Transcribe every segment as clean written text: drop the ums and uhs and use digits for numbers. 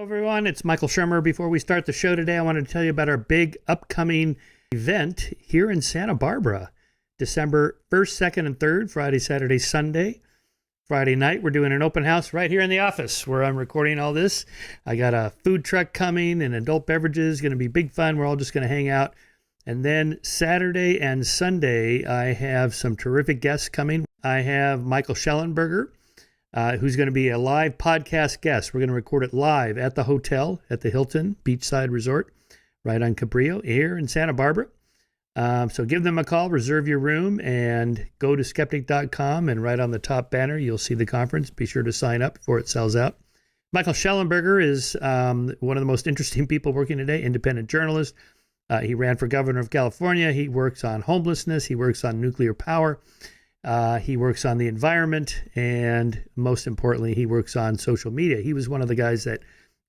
Everyone, it's Michael Shermer. Before we start the show today, I wanted to tell you about our big upcoming event here in Santa Barbara, December 1st, 2nd, and 3rd, Friday, Saturday, Sunday. Friday night, we're doing an open house right here in the office where I'm recording all this. I got a food truck coming and adult beverages, going to be big fun. We're all just going to hang out. And then Saturday and Sunday, I have some terrific guests coming. I have Michael Schellenberger, who's going to be a live podcast guest. We're going to record it live at the hotel at the Hilton Beachside Resort, right on Cabrillo here in Santa Barbara. So give them a call, reserve your room, and go to skeptic.com, and right on the top banner, you'll see the conference. Be sure to sign up before it sells out. Michael Schellenberger is one of the most interesting people working today, independent journalist. He ran for governor of California. He works on homelessness. He works on nuclear power. He works on the environment, and most importantly, he works on social media. He was one of the guys that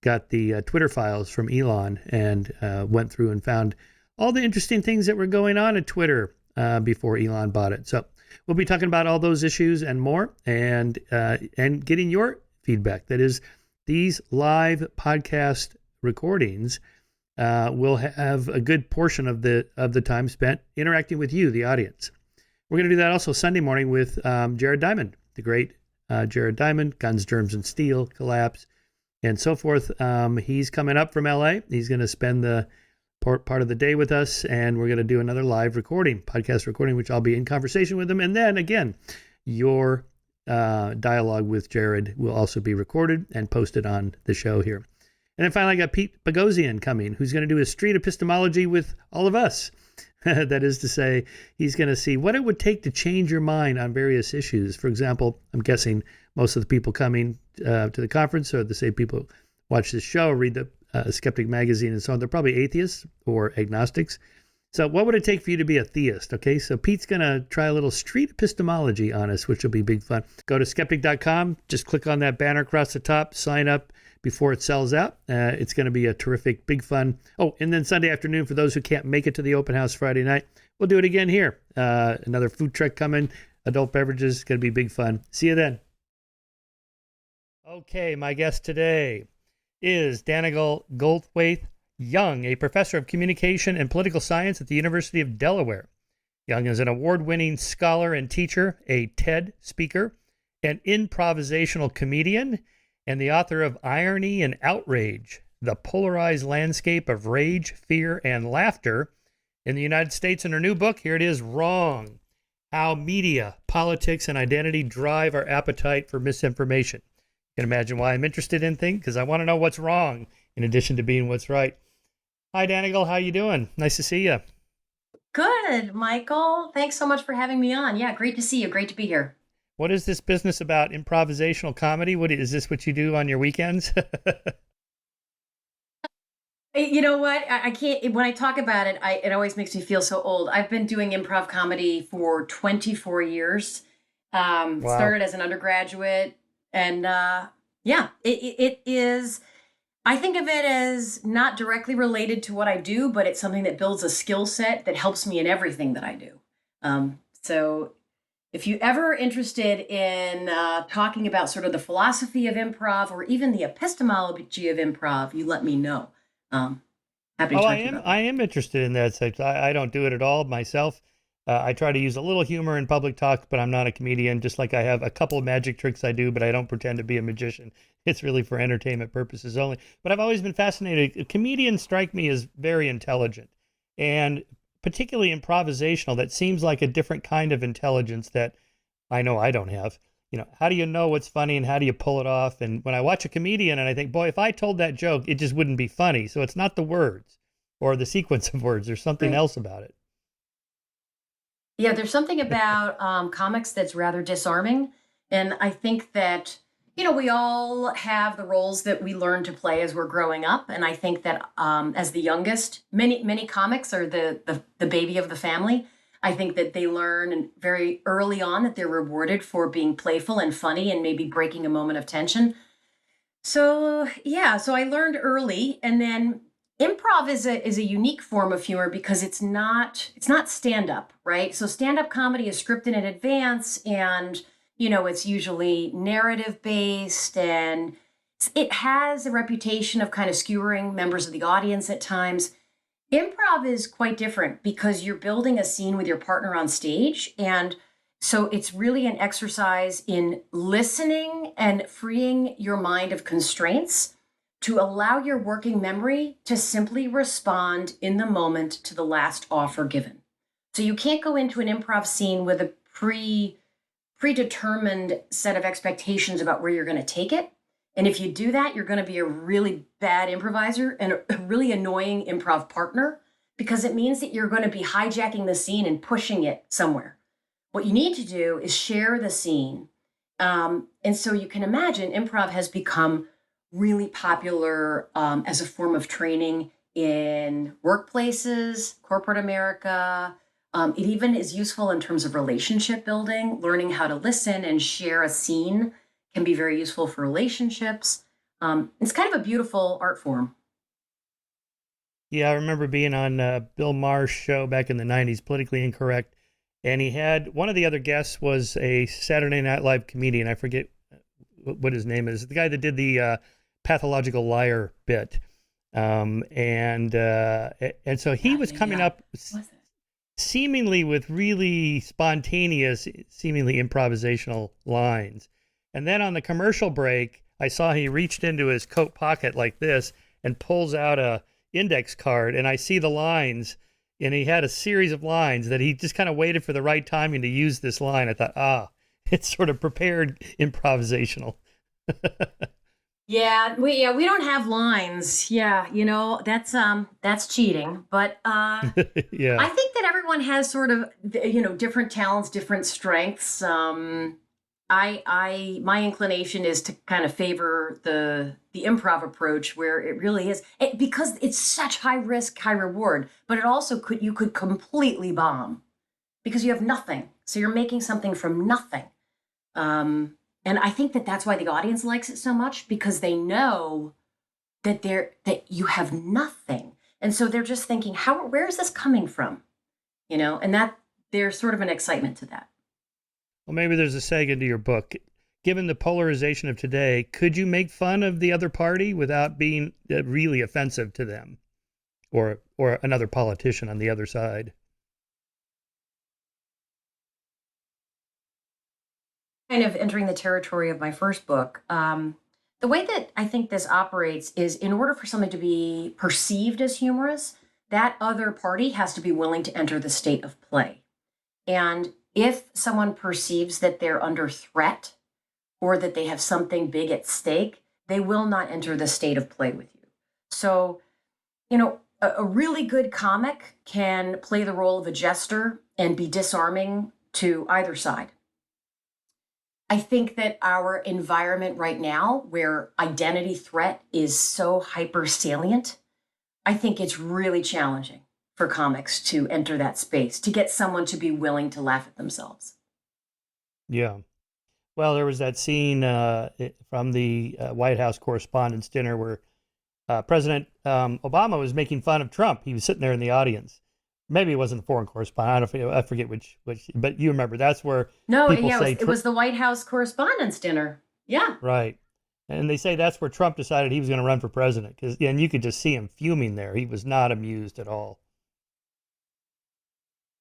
got the Twitter files from Elon and went through and found all the interesting things that were going on at Twitter before Elon bought it. So we'll be talking about all those issues and more, and getting your feedback. That is, these live podcast recordings will have a good portion of the time spent interacting with you, the audience. We're going to do that also Sunday morning with Jared Diamond, the great Jared Diamond, Guns, Germs, and Steel, Collapse, and so forth. He's coming up from LA. He's going to spend the part of the day with us, and we're going to do another live recording, podcast recording, which I'll be in conversation with him. And then again, your dialogue with Jared will also be recorded and posted on the show here. And then finally, I got Pete Boghossian coming, who's going to do a street epistemology with all of us. That is to say, he's going to see what it would take to change your mind on various issues. For example, I'm guessing most of the people coming to the conference are the same people watch this show, read the Skeptic magazine and so on. They're probably atheists or agnostics. So what would it take for you to be a theist? Okay, so Pete's going to try a little street epistemology on us, which will be big fun. Go to skeptic.com, just click on that banner across the top, sign up before it sells out. It's going to be a terrific, big fun. Oh, and then Sunday afternoon, for those who can't make it to the open house Friday night, we'll do it again here. Another food truck coming, adult beverages, going to be big fun. See you then. Okay, my guest today is Dannigal Goldthwaite Young, a professor of communication and political science at the University of Delaware. Young is an award-winning scholar and teacher, a TED speaker, an improvisational comedian, and the author of Irony and Outrage, the polarized landscape of rage, fear, and laughter in the United States. In her new book, here it is, Wrong: How Media, Politics, and Identity Drive Our Appetite for Misinformation. You can imagine why I'm interested in things, because I want to know what's wrong in addition to being what's right. Hi, Dannigal. How you doing? Nice to see you. Good, Michael. Thanks so much for having me on. Yeah, great to see you. Great to be here. What is this business about improvisational comedy? What is this? What you do on your weekends? You know what? I can't. When I talk about it, it always makes me feel so old. I've been doing improv comedy for 24 years. Wow. Started as an undergraduate, and yeah, it is. I think of it as not directly related to what I do, but it's something that builds a skill set that helps me in everything that I do. So if you're ever interested in talking about sort of the philosophy of improv or even the epistemology of improv, you let me know. Happy to talk to you about that. I am interested in that. So I don't do it at all myself. I try to use a little humor in public talk, but I'm not a comedian, just like I have a couple of magic tricks I do, but I don't pretend to be a magician. It's really for entertainment purposes only. But I've always been fascinated. Comedians strike me as very intelligent, and particularly improvisational. That seems like a different kind of intelligence that I know I don't have. You know, how do you know what's funny and how do you pull it off? And when I watch a comedian and I think, boy, if I told that joke, it just wouldn't be funny. So it's not the words or the sequence of words. There's something else about it. Yeah, there's something about comics that's rather disarming. And I think that, we all have the roles that we learn to play as we're growing up. And I think that as the youngest, many comics are the baby of the family. I think that they learn very early on that they're rewarded for being playful and funny and maybe breaking a moment of tension. So, yeah, so I learned early. And then improv is a unique form of humor because it's not stand-up, right? So stand-up comedy is scripted in advance, and it's usually narrative based and it has a reputation of kind of skewering members of the audience at times. Improv is quite different because you're building a scene with your partner on stage. And so it's really an exercise in listening and freeing your mind of constraints to allow your working memory to simply respond in the moment to the last offer given. So you can't go into an improv scene with a predetermined set of expectations about where you're going to take it. And if you do that, you're going to be a really bad improviser and a really annoying improv partner, because it means that you're going to be hijacking the scene and pushing it somewhere. What you need to do is share the scene. And so you can imagine improv has become really popular as a form of training in workplaces, corporate America. It even is useful in terms of relationship building. Learning how to listen and share a scene can be very useful for relationships. It's kind of a beautiful art form. Yeah, I remember being on Bill Maher's show back in the 90s, Politically Incorrect, and he had one of the other guests was a Saturday Night Live comedian. I forget what his name is. The guy that did the pathological liar bit. And so he was coming up seemingly with really spontaneous, seemingly improvisational lines. And then on the commercial break, I saw he reached into his coat pocket like this and pulls out a index card, and I see the lines, and he had a series of lines that he just kind of waited for the right timing to use this line. I thought, it's sort of prepared improvisational. Yeah, we don't have lines. Yeah, that's cheating. But Yeah. I think that everyone has sort of different talents, different strengths. My inclination is to kind of favor the improv approach, where it really is because it's such high risk, high reward. But it also you could completely bomb because you have nothing. So you're making something from nothing. And I think that that's why the audience likes it so much, because they know that you have nothing. And so they're just thinking, where is this coming from? And that there's sort of an excitement to that. Well, maybe there's a seg into your book. Given the polarization of today, could you make fun of the other party without being really offensive to them or another politician on the other side? Kind of entering the territory of my first book. The way that I think this operates is, in order for something to be perceived as humorous, that other party has to be willing to enter the state of play. And if someone perceives that they're under threat or that they have something big at stake, they will not enter the state of play with you. So, a really good comic can play the role of a jester and be disarming to either side. I think that our environment right now, where identity threat is so hyper salient, I think it's really challenging for comics to enter that space, to get someone to be willing to laugh at themselves. Yeah. Well, there was that scene from the White House Correspondents' Dinner where President Obama was making fun of Trump. He was sitting there in the audience. Maybe it wasn't the foreign correspondent. I forget which, but you remember. That's where people say it was the White House Correspondents' Dinner. Yeah. Right. And they say that's where Trump decided he was going to run for president. And you could just see him fuming there. He was not amused at all.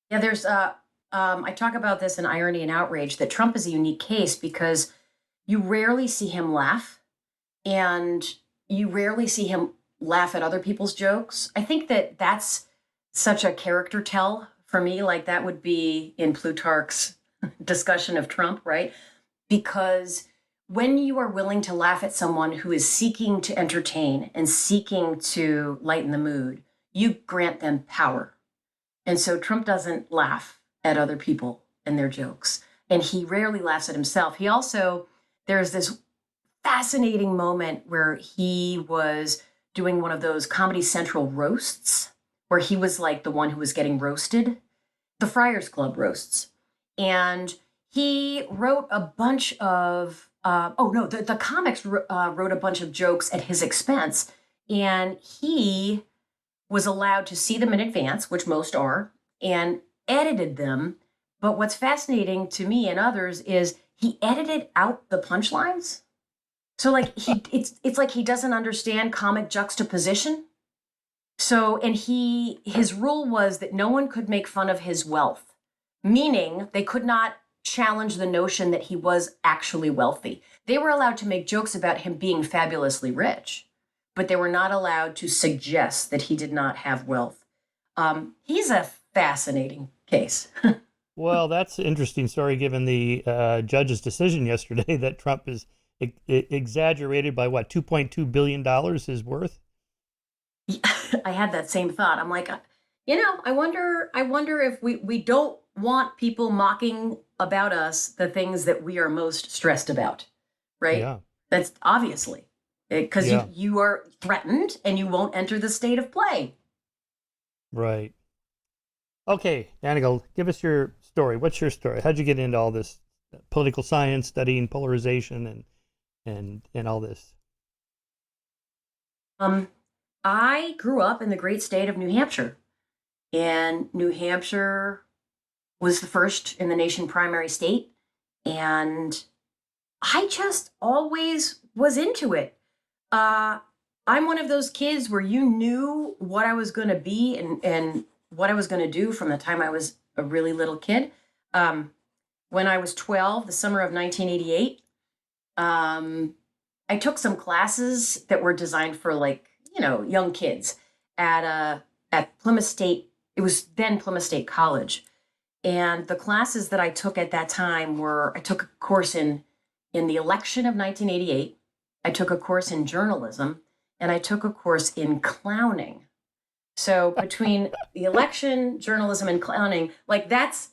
Yeah, there's I talk about this in Irony and Outrage, that Trump is a unique case because you rarely see him laugh, and you rarely see him laugh at other people's jokes. I think that that's such a character tell for me. Like, that would be in Plutarch's discussion of Trump, right? Because when you are willing to laugh at someone who is seeking to entertain and seeking to lighten the mood, you grant them power. And so Trump doesn't laugh at other people and their jokes, and he rarely laughs at himself. There's this fascinating moment where he was doing one of those Comedy Central roasts, where he was like the one who was getting roasted, the Friars Club roasts. And he wrote a bunch of, the comics wrote a bunch of jokes at his expense. And he was allowed to see them in advance, which most are, and edited them. But what's fascinating to me and others is he edited out the punchlines. So like it's like he doesn't understand comic juxtaposition. So and his rule was that no one could make fun of his wealth, meaning they could not challenge the notion that he was actually wealthy. They were allowed to make jokes about him being fabulously rich, but they were not allowed to suggest that he did not have wealth. He's a fascinating case. Well, that's an interesting story given the judge's decision yesterday that Trump is exaggerated by what, $2.2 billion his worth? I had that same thought. I'm like, I wonder if we don't want people mocking about us the things that we are most stressed about, right? Yeah. That's obviously because Yeah. you are threatened and you won't enter the state of play. Right. Okay, Danica, give us your story. What's your story? How'd you get into all this political science, studying polarization and all this? Um, I grew up in the great state of New Hampshire, and New Hampshire was the first in the nation primary state, and I just always was into it. Uh, I'm one of those kids where you knew what I was going to be and what I was going to do from the time I was a really little kid. Um, when I was 12, the summer of 1988, um, I took some classes that were designed for like, young kids at Plymouth State. It was then Plymouth State College. And the classes that I took at that time were I took a course in the election of 1988. I took a course in journalism and I took a course in clowning. So between the election, journalism, and clowning, like that's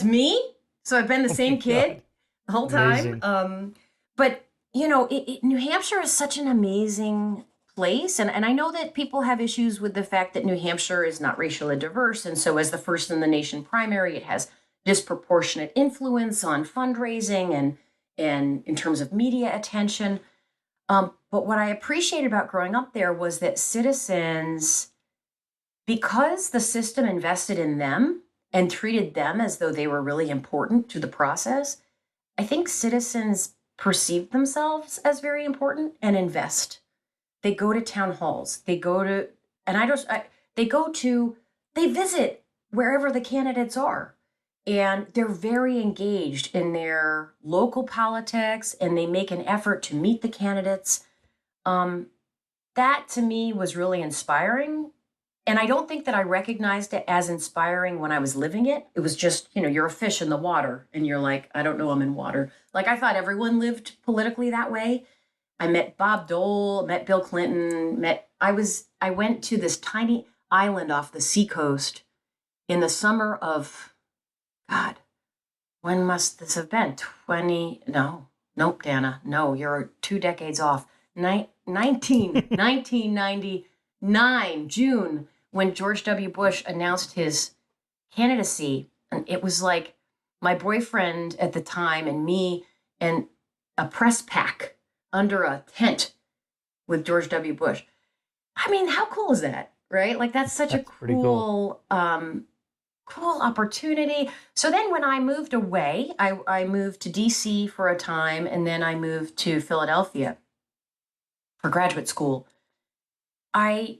me. So I've been the Oh my same God. kid the whole time. Amazing. But New Hampshire is such an amazing place, and I know that people have issues with the fact that New Hampshire is not racially diverse, and so as the first in the nation primary, it has disproportionate influence on fundraising and in terms of media attention. But what I appreciated about growing up there was that citizens, because the system invested in them and treated them as though they were really important to the process, I think citizens perceive themselves as very important and invest. They go to town halls. They go to, and I just, I, they go to, they visit wherever the candidates are. And they're very engaged in their local politics and they make an effort to meet the candidates. Um, that to me was really inspiring. And I don't think that I recognized it as inspiring when I was living it. It was just, you're a fish in the water and you're like, I don't know, I'm in water. Like I thought everyone lived politically that way. I met Bob Dole, met Bill Clinton, I went to this tiny island off the seacoast in the summer of, God, when must this have been? 20, no, nope, Dana, no, you're 2 decades off. 1999, June, when George W. Bush announced his candidacy. And it was like my boyfriend at the time and me and a press pack under a tent with George W. Bush. I mean, how cool is that? Right? Like that's such a That's pretty cool. cool opportunity. So then when I moved away, I moved to DC for a time and then I moved to Philadelphia for graduate school. I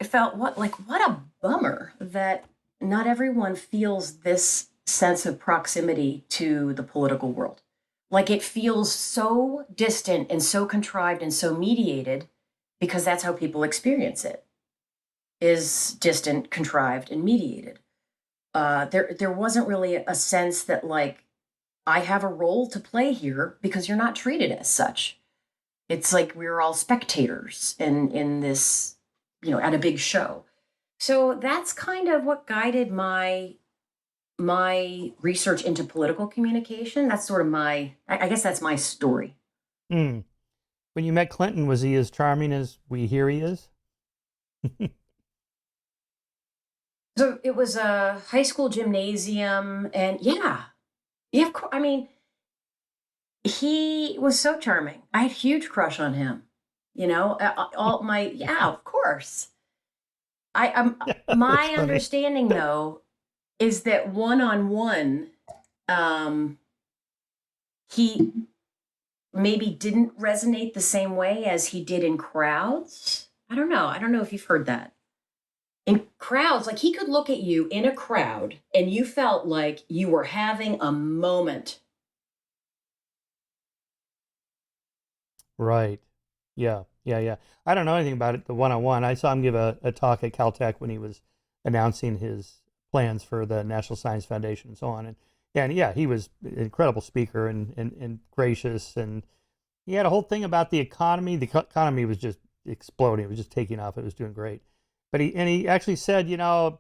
felt what a bummer that not everyone feels this sense of proximity to the political world. Like it feels so distant and so contrived and so mediated because that's how people experience it is distant, contrived, and mediated. There wasn't really a sense that like I have a role to play here because you're not treated as such. It's like we're all spectators in this, at a big show. So that's kind of what guided my research into political communication. That's sort of I guess that's my story. Hmm. When you met Clinton, was he as charming as we hear he is? So it was a high school gymnasium, and yeah, of course. I mean, he was so charming. I had a huge crush on him. All my yeah, of course. That's My funny. understanding though is that one on one, he maybe didn't resonate the same way as he did in crowds. I don't know. I don't know if you've heard that. In crowds, like he could look at you in a crowd and you felt like you were having a moment. Right. Yeah. Yeah. Yeah. I don't know anything about it, the one-on-one. I saw him give a talk at Caltech when he was announcing his plans for the National Science Foundation and so on. And yeah, he was an incredible speaker and gracious. And he had a whole thing about the economy. The economy was just exploding. It was just taking off. It was doing great. But he actually said,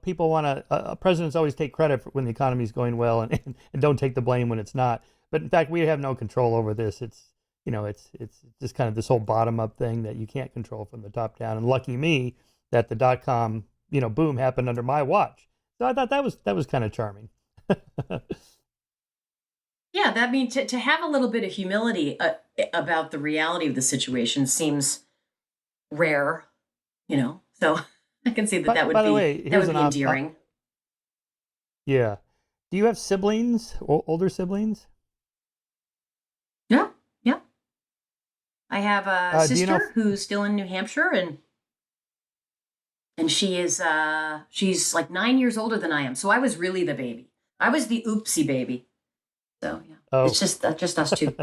people want to, presidents always take credit for when the economy is going well and don't take the blame when it's not. But in fact, we have no control over this. It's just kind of this whole bottom up thing that you can't control from the top down. And lucky me that the .com, boom happened under my watch. So I thought that was kind of charming. Yeah, that means to have a little bit of humility about the reality of the situation seems rare, So I can see that that would by the be way, that here's would be endearing. Yeah. Do you have siblings, older siblings? Yeah, yeah. I have a Do you know? sister who's still in New Hampshire, and she's like 9 years older than I am. So I was really the baby. I was the oopsie baby. So yeah, Oh, it's just us two.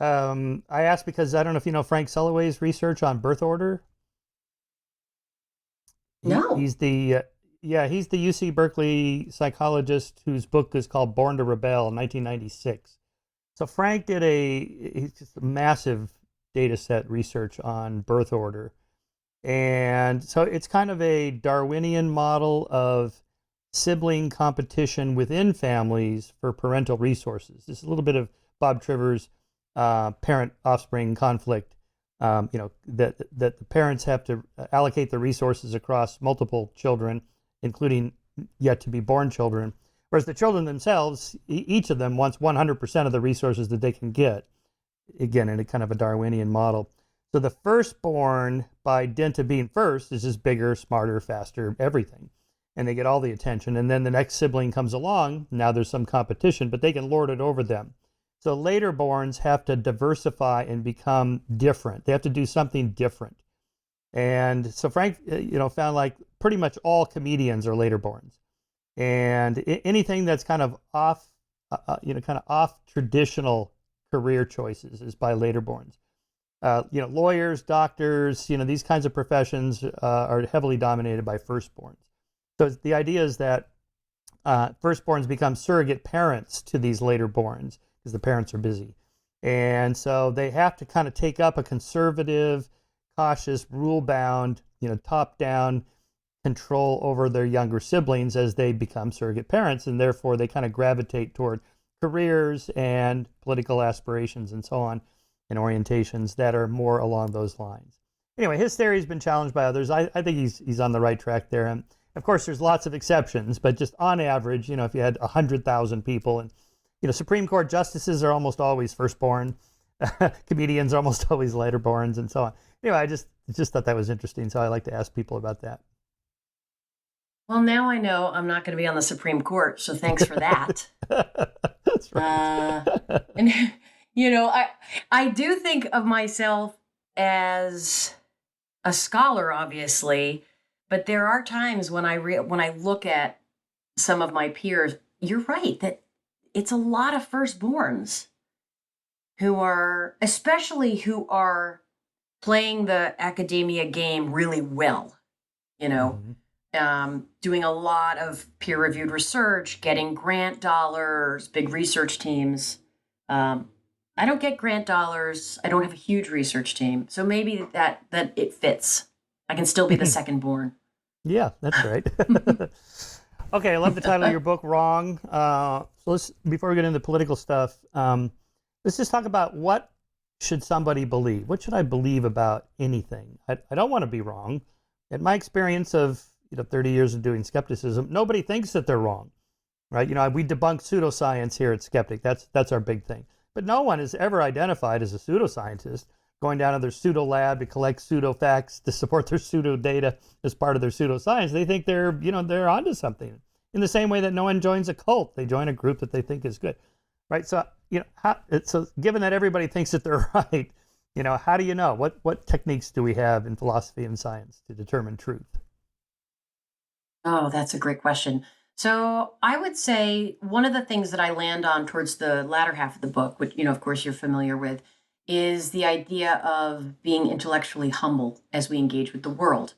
I asked because I don't know if you know Frank Sulloway's research on birth order. No. He's the he's the UC Berkeley psychologist whose book is called Born to Rebel in 1996. So Frank did he's just a massive data set research on birth order. And so it's kind of a Darwinian model of sibling competition within families for parental resources. This is a little bit of Bob Triver's parent-offspring conflict. That the parents have to allocate the resources across multiple children, including yet to be born children, whereas the children themselves, each of them wants 100% of the resources that they can get. Again, in a kind of a Darwinian model. So the firstborn, by dint of being first, is just bigger, smarter, faster, everything. And they get all the attention. And then the next sibling comes along. Now there's some competition, but they can lord it over them. So later borns have to diversify and become different. They have to do something different. And so Frank, found like pretty much all comedians are later borns. And anything that's kind of off, off traditional career choices is by later borns. Lawyers, doctors, these kinds of professions are heavily dominated by firstborns. So the idea is that firstborns become surrogate parents to these later borns because the parents are busy. And so they have to kind of take up a conservative, cautious, rule-bound, top-down control over their younger siblings as they become surrogate parents, and therefore they kind of gravitate toward careers and political aspirations and so on, and orientations that are more along those lines. Anyway, his theory has been challenged by others. I think he's on the right track there. And of course, there's lots of exceptions, but just on average, if you had 100,000 people, and Supreme Court justices are almost always firstborn, comedians are almost always laterborns, and so on. Anyway, I just thought that was interesting, so I like to ask people about that. Well, now I know I'm not going to be on the Supreme Court, so thanks for that. That's right. And I do think of myself as a scholar, obviously, but there are times when I look at some of my peers. You're right that it's a lot of firstborns who are playing the academia game really well. Doing a lot of peer-reviewed research, getting grant dollars, big research teams. I don't get grant dollars. I don't have a huge research team. So maybe that it fits. I can still be the second born. Yeah, that's right. Okay, I love the title of your book, Wrong. So before we get into political stuff, let's just talk about what should somebody believe? What should I believe about anything? I don't want to be wrong. In my experience of 30 years of doing skepticism, nobody thinks that they're wrong, right? We debunk pseudoscience here at Skeptic. That's our big thing. But no one is ever identified as a pseudoscientist going down to their pseudo lab to collect pseudo facts to support their pseudo data as part of their pseudoscience. They think they're onto something. In the same way that no one joins a cult, they join a group that they think is good. right? So, so given that everybody thinks that they're right, how do you know? What techniques do we have in philosophy and science to determine truth? Oh, that's a great question. So I would say one of the things that I land on towards the latter half of the book, which, of course, you're familiar with, is the idea of being intellectually humble as we engage with the world.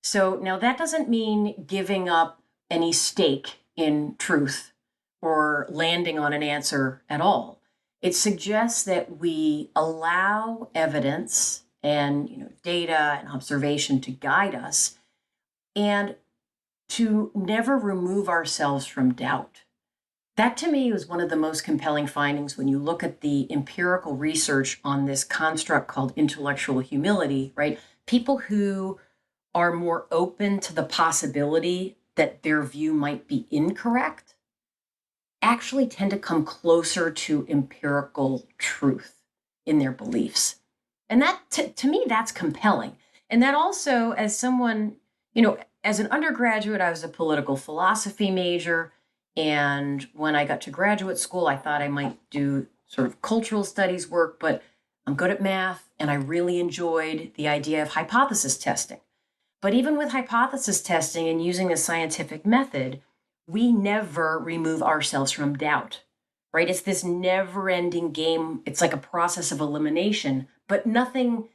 So now that doesn't mean giving up any stake in truth or landing on an answer at all. It suggests that we allow evidence and data and observation to guide us, and to never remove ourselves from doubt. That to me was one of the most compelling findings when you look at the empirical research on this construct called intellectual humility, right? People who are more open to the possibility that their view might be incorrect actually tend to come closer to empirical truth in their beliefs. And that, to me, that's compelling. And that also, as someone, as an undergraduate, I was a political philosophy major. And when I got to graduate school, I thought I might do sort of cultural studies work, but I'm good at math and I really enjoyed the idea of hypothesis testing. But even with hypothesis testing and using a scientific method, we never remove ourselves from doubt, right? It's this never ending game. It's like a process of elimination, but nothing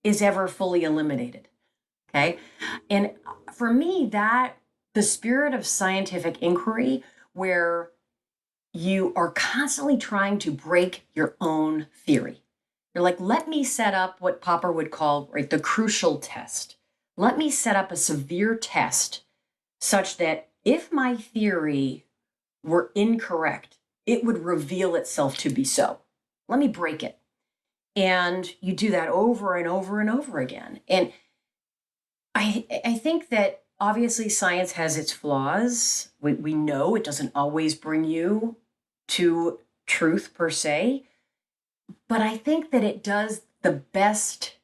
is ever fully eliminated. Okay. And for me, that the spirit of scientific inquiry, where you are constantly trying to break your own theory. You're like, let me set up what Popper would call, right, the crucial test. Let me set up a severe test such that if my theory were incorrect, it would reveal itself to be so. Let me break it. And you do that over and over and over again. And I think that obviously science has its flaws. We know it doesn't always bring you to truth per se, but I think that it does the best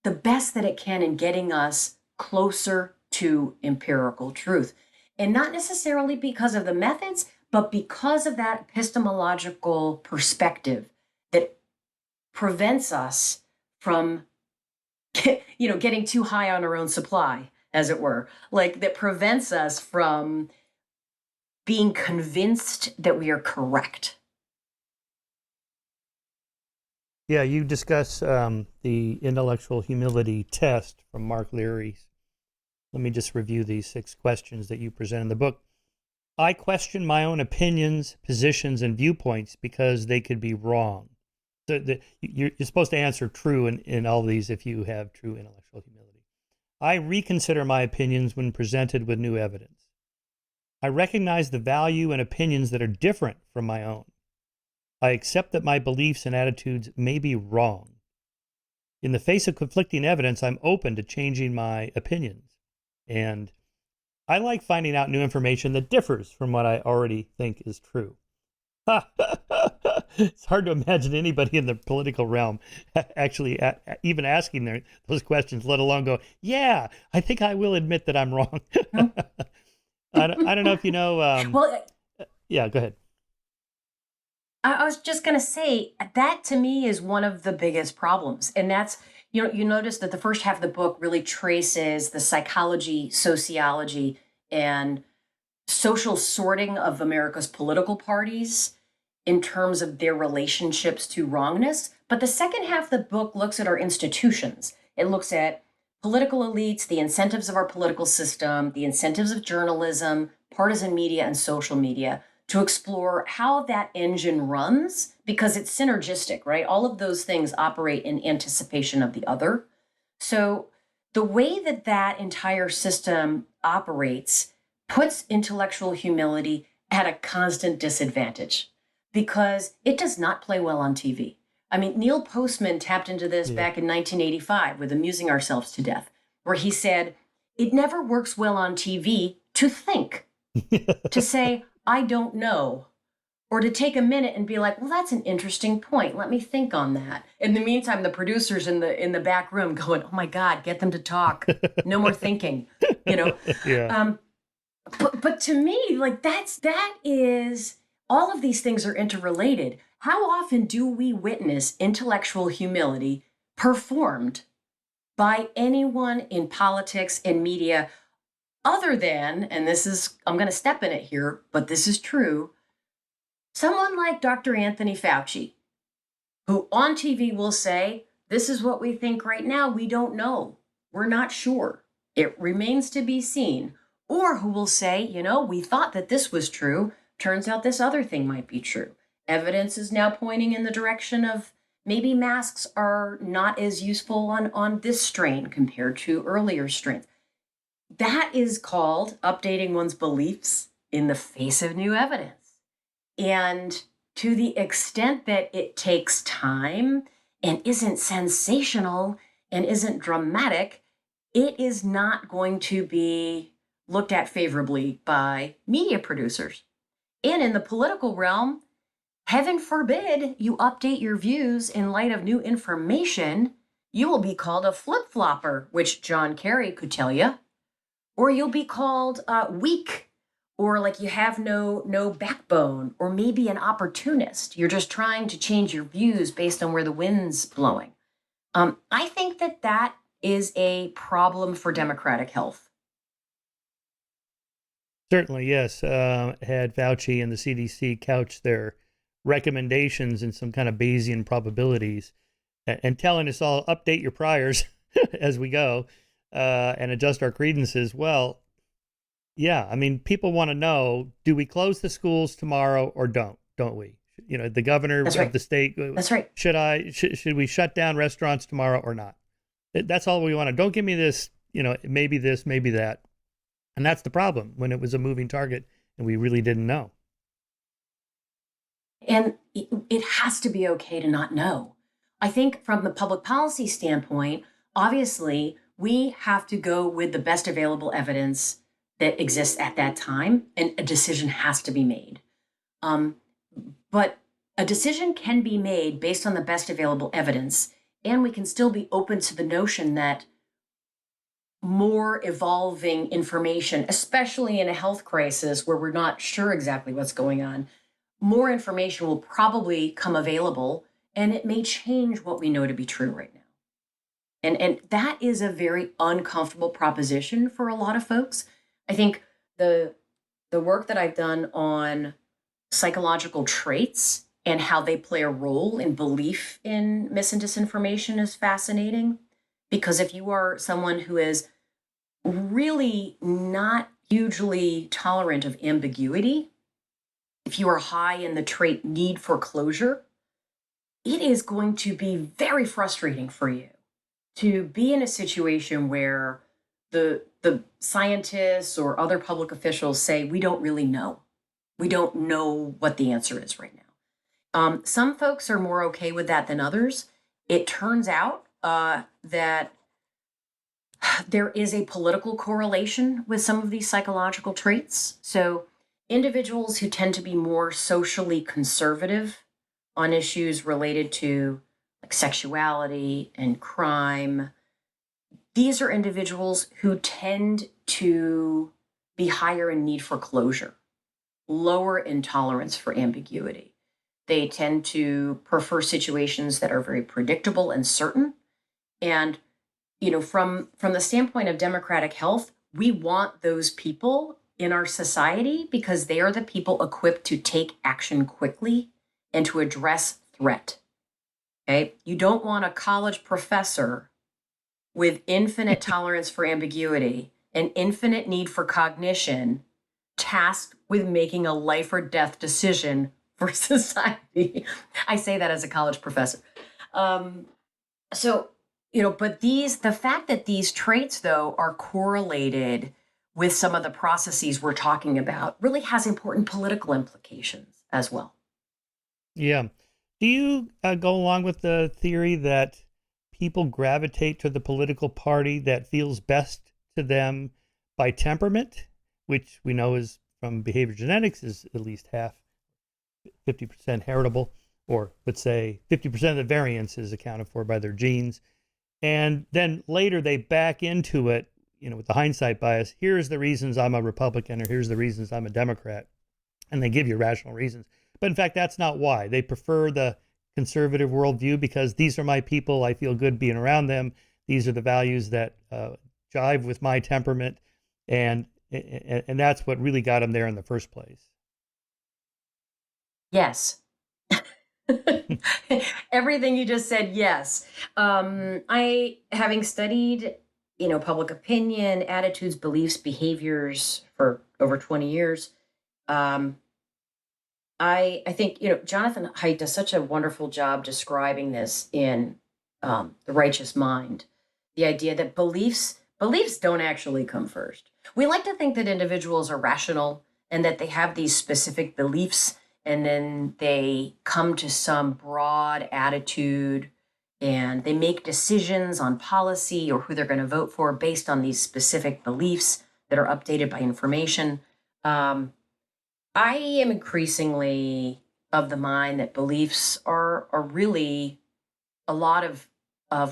that it can in getting us closer to empirical truth. And not necessarily because of the methods, but because of that epistemological perspective that prevents us from getting too high on our own supply, as it were, like that prevents us from being convinced that we are correct. Yeah, you discuss the intellectual humility test from Mark Leary. Let me just review these 6 questions that you present in the book. I question my own opinions, positions, and viewpoints because they could be wrong. So you're supposed to answer true in all these if you have true intellectual humility. I reconsider my opinions when presented with new evidence. I recognize the value and opinions that are different from my own. I accept that my beliefs and attitudes may be wrong. In the face of conflicting evidence, I'm open to changing my opinions. And I like finding out new information that differs from what I already think is true. It's hard to imagine anybody in the political realm actually even asking those questions, let alone go, yeah, I think I will admit that I'm wrong. I don't know if you know. Well, yeah, go ahead. I was just going to say that to me is one of the biggest problems. And that's, you notice that the first half of the book really traces the psychology, sociology, and social sorting of America's political parties in terms of their relationships to wrongness. But the second half of the book looks at our institutions. It looks at political elites, the incentives of our political system, the incentives of journalism, partisan media, and social media, to explore how that engine runs, because it's synergistic, right? All of those things operate in anticipation of the other. So the way that that entire system operates puts intellectual humility at a constant disadvantage because it does not play well on TV. I mean, Neil Postman tapped into this back in 1985 with Amusing Ourselves to Death, where he said, it never works well on TV to think, to say, I don't know, or to take a minute and be like, well, that's an interesting point. Let me think on that. In the meantime, the producers in the back room going, oh my God, get them to talk. No more thinking, Yeah. But to me, like that is All of these things are interrelated. How often do we witness intellectual humility performed by anyone in politics and media other than, and this is, I'm going to step in it here, but this is true, someone like Dr. Anthony Fauci, who on TV will say, this is what we think right now. We don't know. We're not sure. It remains to be seen. Or who will say, we thought that this was true. Turns out this other thing might be true. Evidence is now pointing in the direction of maybe masks are not as useful on this strain compared to earlier strains. That is called updating one's beliefs in the face of new evidence. And to the extent that it takes time and isn't sensational and isn't dramatic, it is not going to be looked at favorably by media producers. And in the political realm, heaven forbid you update your views in light of new information, you will be called a flip-flopper, which John Kerry could tell you, or you'll be called weak, or like you have no backbone, or maybe an opportunist. You're just trying to change your views based on where the wind's blowing. I think that is a problem for democratic health. Certainly, yes. Had Fauci and the CDC couch their recommendations in some kind of Bayesian probabilities and telling us all update your priors as we go and adjust our credences. Well, yeah, I mean, people want to know, do we close the schools tomorrow or don't we? The governor That's of right. the state. That's right. Should we shut down restaurants tomorrow or not? That's all we want to. Don't give me this, maybe this, maybe that. And that's the problem when it was a moving target and we really didn't know. And it has to be okay to not know. I think from the public policy standpoint, obviously, we have to go with the best available evidence that exists at that time, and a decision has to be made. But a decision can be made based on the best available evidence, and we can still be open to the notion that more evolving information, especially in a health crisis where we're not sure exactly what's going on, more information will probably come available, and it may change what we know to be true right now. And that is a very uncomfortable proposition for a lot of folks. I think the work that I've done on psychological traits and how they play a role in belief in mis and disinformation is fascinating. Because if you are someone who is really not hugely tolerant of ambiguity, if you are high in the trait need for closure, it is going to be very frustrating for you to be in a situation where the scientists or other public officials say, we don't really know. We don't know what the answer is right now. Some folks are more okay with that than others. It turns out that there is a political correlation with some of these psychological traits. So individuals who tend to be more socially conservative on issues related to like sexuality and crime, these are individuals who tend to be higher in need for closure, lower in tolerance for ambiguity. They tend to prefer situations that are very predictable and certain. And from the standpoint of democratic health, we want those people in our society because they are the people equipped to take action quickly and to address threat. Okay? You don't want a college professor with infinite tolerance for ambiguity and infinite need for cognition tasked with making a life or death decision for society. I say that as a college professor. But the fact that these traits, though, are correlated with some of the processes we're talking about really has important political implications as well. Yeah. Do you go along with the theory that people gravitate to the political party that feels best to them by temperament, which we know is from behavior genetics is at least 50% heritable, or let's say 50% of the variance is accounted for by their genes. And then later they back into it, with the hindsight bias. Here's the reasons I'm a Republican, or here's the reasons I'm a Democrat. and they give you rational reasons. But in fact, that's not why. They prefer the conservative worldview because these are my people. I feel good being around them. These are the values that jive with my temperament, and that's what really got them there in the first place. Yes. Everything you just said, yes. I, having studied, public opinion, attitudes, beliefs, behaviors for over 20 years, I think, Jonathan Haidt does such a wonderful job describing this in The Righteous Mind. The idea that beliefs don't actually come first. We like to think that individuals are rational and that they have these specific beliefs, and then they come to some broad attitude and they make decisions on policy or who they're going to vote for based on these specific beliefs that are updated by information. I am increasingly of the mind that beliefs are really a lot of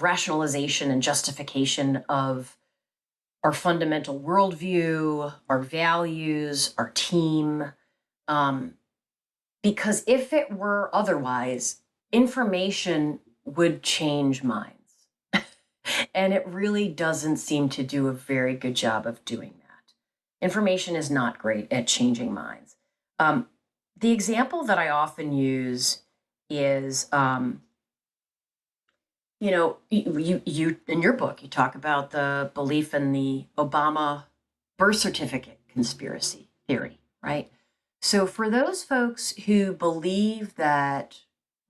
rationalization and justification of our fundamental worldview, our values, our team. Because if it were otherwise, information would change minds. And it really doesn't seem to do a very good job of doing that. Information is not great at changing minds. The example that I often use is, you in your book, you talk about the belief in the Obama birth certificate conspiracy theory, right? So for those folks who believe that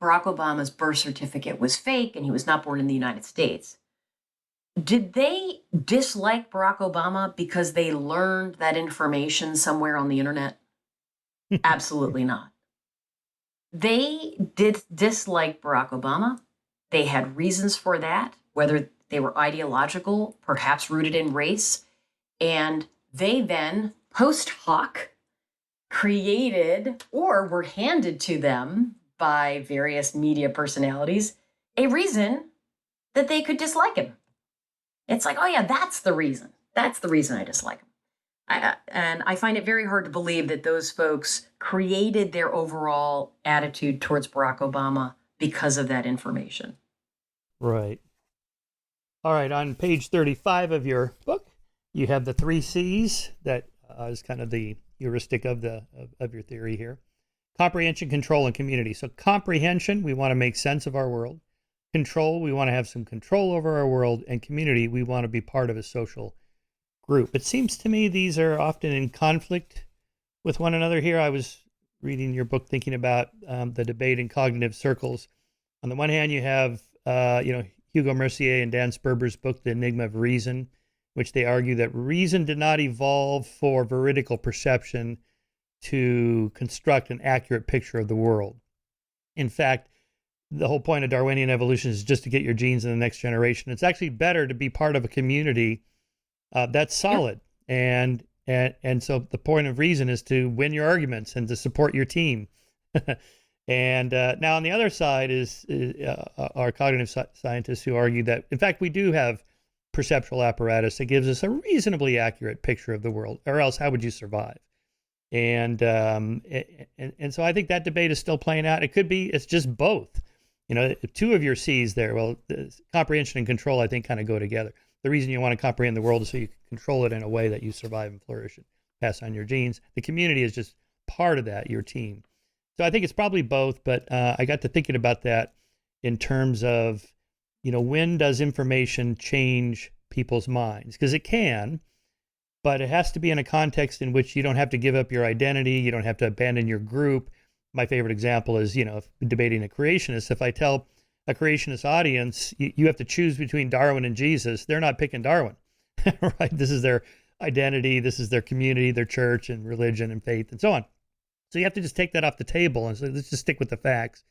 Barack Obama's birth certificate was fake and he was not born in the United States, did they dislike Barack Obama because they learned that information somewhere on the internet? Absolutely not. They did dislike Barack Obama. They had reasons for that, whether they were ideological, perhaps rooted in race. And they then, post hoc, created or were handed to them by various media personalities a reason that they could dislike him. It's like, oh yeah, that's the reason. That's the reason I dislike him. And I find it very hard to believe that those folks created their overall attitude towards Barack Obama because of that information. Right. All right. On page 35 of your book, you have the 3 C's that is kind of the heuristic of your theory here. Comprehension, control, and community. So comprehension, we want to make sense of our world. Control, we want to have some control over our world. And community, we want to be part of a social group. It seems to me these are often in conflict with one another here. I was reading your book thinking about the debate in cognitive circles. On the one hand, you have Hugo Mercier and Dan Sperber's book, The Enigma of Reason, which they argue that reason did not evolve for veridical perception to construct an accurate picture of the world. In fact, the whole point of Darwinian evolution is just to get your genes in the next generation. It's actually better to be part of a community that's solid. Yep. And so the point of reason is to win your arguments and to support your team. And now on the other side is our cognitive scientists who argue that, in fact, we do have perceptual apparatus that gives us a reasonably accurate picture of the world, or else how would you survive? And so I think that debate is still playing out. It could be, it's just both. 2 of your C's there, well, comprehension and control, I think, kind of go together. The reason you want to comprehend the world is so you can control it in a way that you survive and flourish and pass on your genes. The community is just part of that, your team. So I think it's probably both, but I got to thinking about that in terms of, when does information change people's minds? Because it can, but it has to be in a context in which you don't have to give up your identity. You don't have to abandon your group. My favorite example is, if debating a creationist, if I tell a creationist audience, you have to choose between Darwin and Jesus, they're not picking Darwin, right? This is their identity. This is their community, their church and religion and faith and so on. So you have to just take that off the table and say, let's just stick with the facts.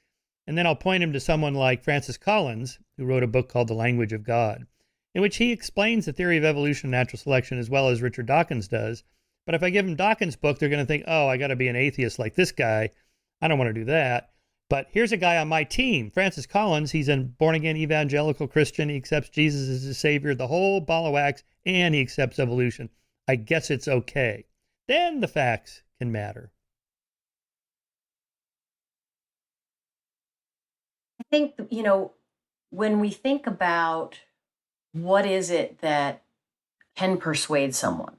And then I'll point him to someone like Francis Collins, who wrote a book called The Language of God, in which he explains the theory of evolution and natural selection as well as Richard Dawkins does. But if I give them Dawkins' book, they're going to think, oh, I got to be an atheist like this guy. I don't want to do that. But here's a guy on my team, Francis Collins. He's a born-again evangelical Christian. He accepts Jesus as his savior, the whole ball of wax, and he accepts evolution. I guess it's okay. Then the facts can matter. think, when we think about what is it that can persuade someone,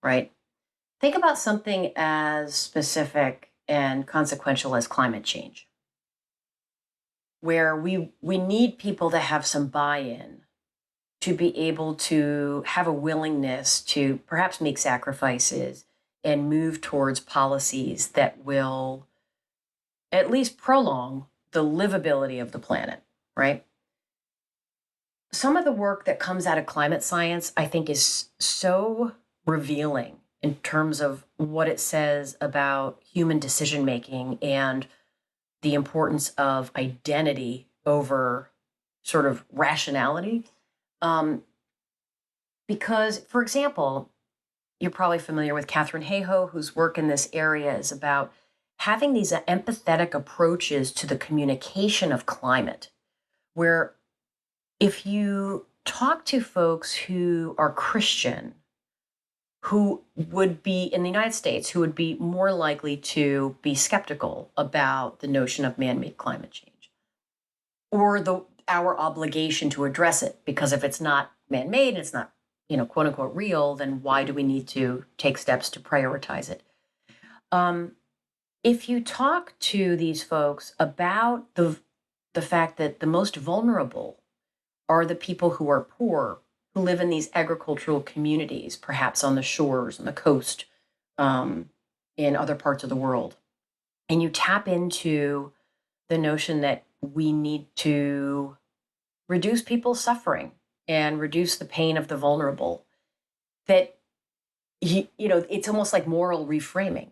right? Think about something as specific and consequential as climate change, where we need people to have some buy-in to be able to have a willingness to perhaps make sacrifices and move towards policies that will at least prolong the livability of the planet, right? Some of the work that comes out of climate science, I think, is so revealing in terms of what it says about human decision making and the importance of identity over sort of rationality. Um, because, for example, you're probably familiar with Catherine Hayhoe, whose work in this area is about having these empathetic approaches to the communication of climate, where if you talk to folks who are Christian, who would be in the United States, who would be more likely to be skeptical about the notion of man-made climate change or our obligation to address it, because if it's not man-made and it's not, quote unquote real, then why do we need to take steps to prioritize it? If you talk to these folks about the fact that the most vulnerable are the people who are poor, who live in these agricultural communities, perhaps on the shores, on the coast, in other parts of the world. And you tap into the notion that we need to reduce people's suffering and reduce the pain of the vulnerable, that, it's almost like moral reframing.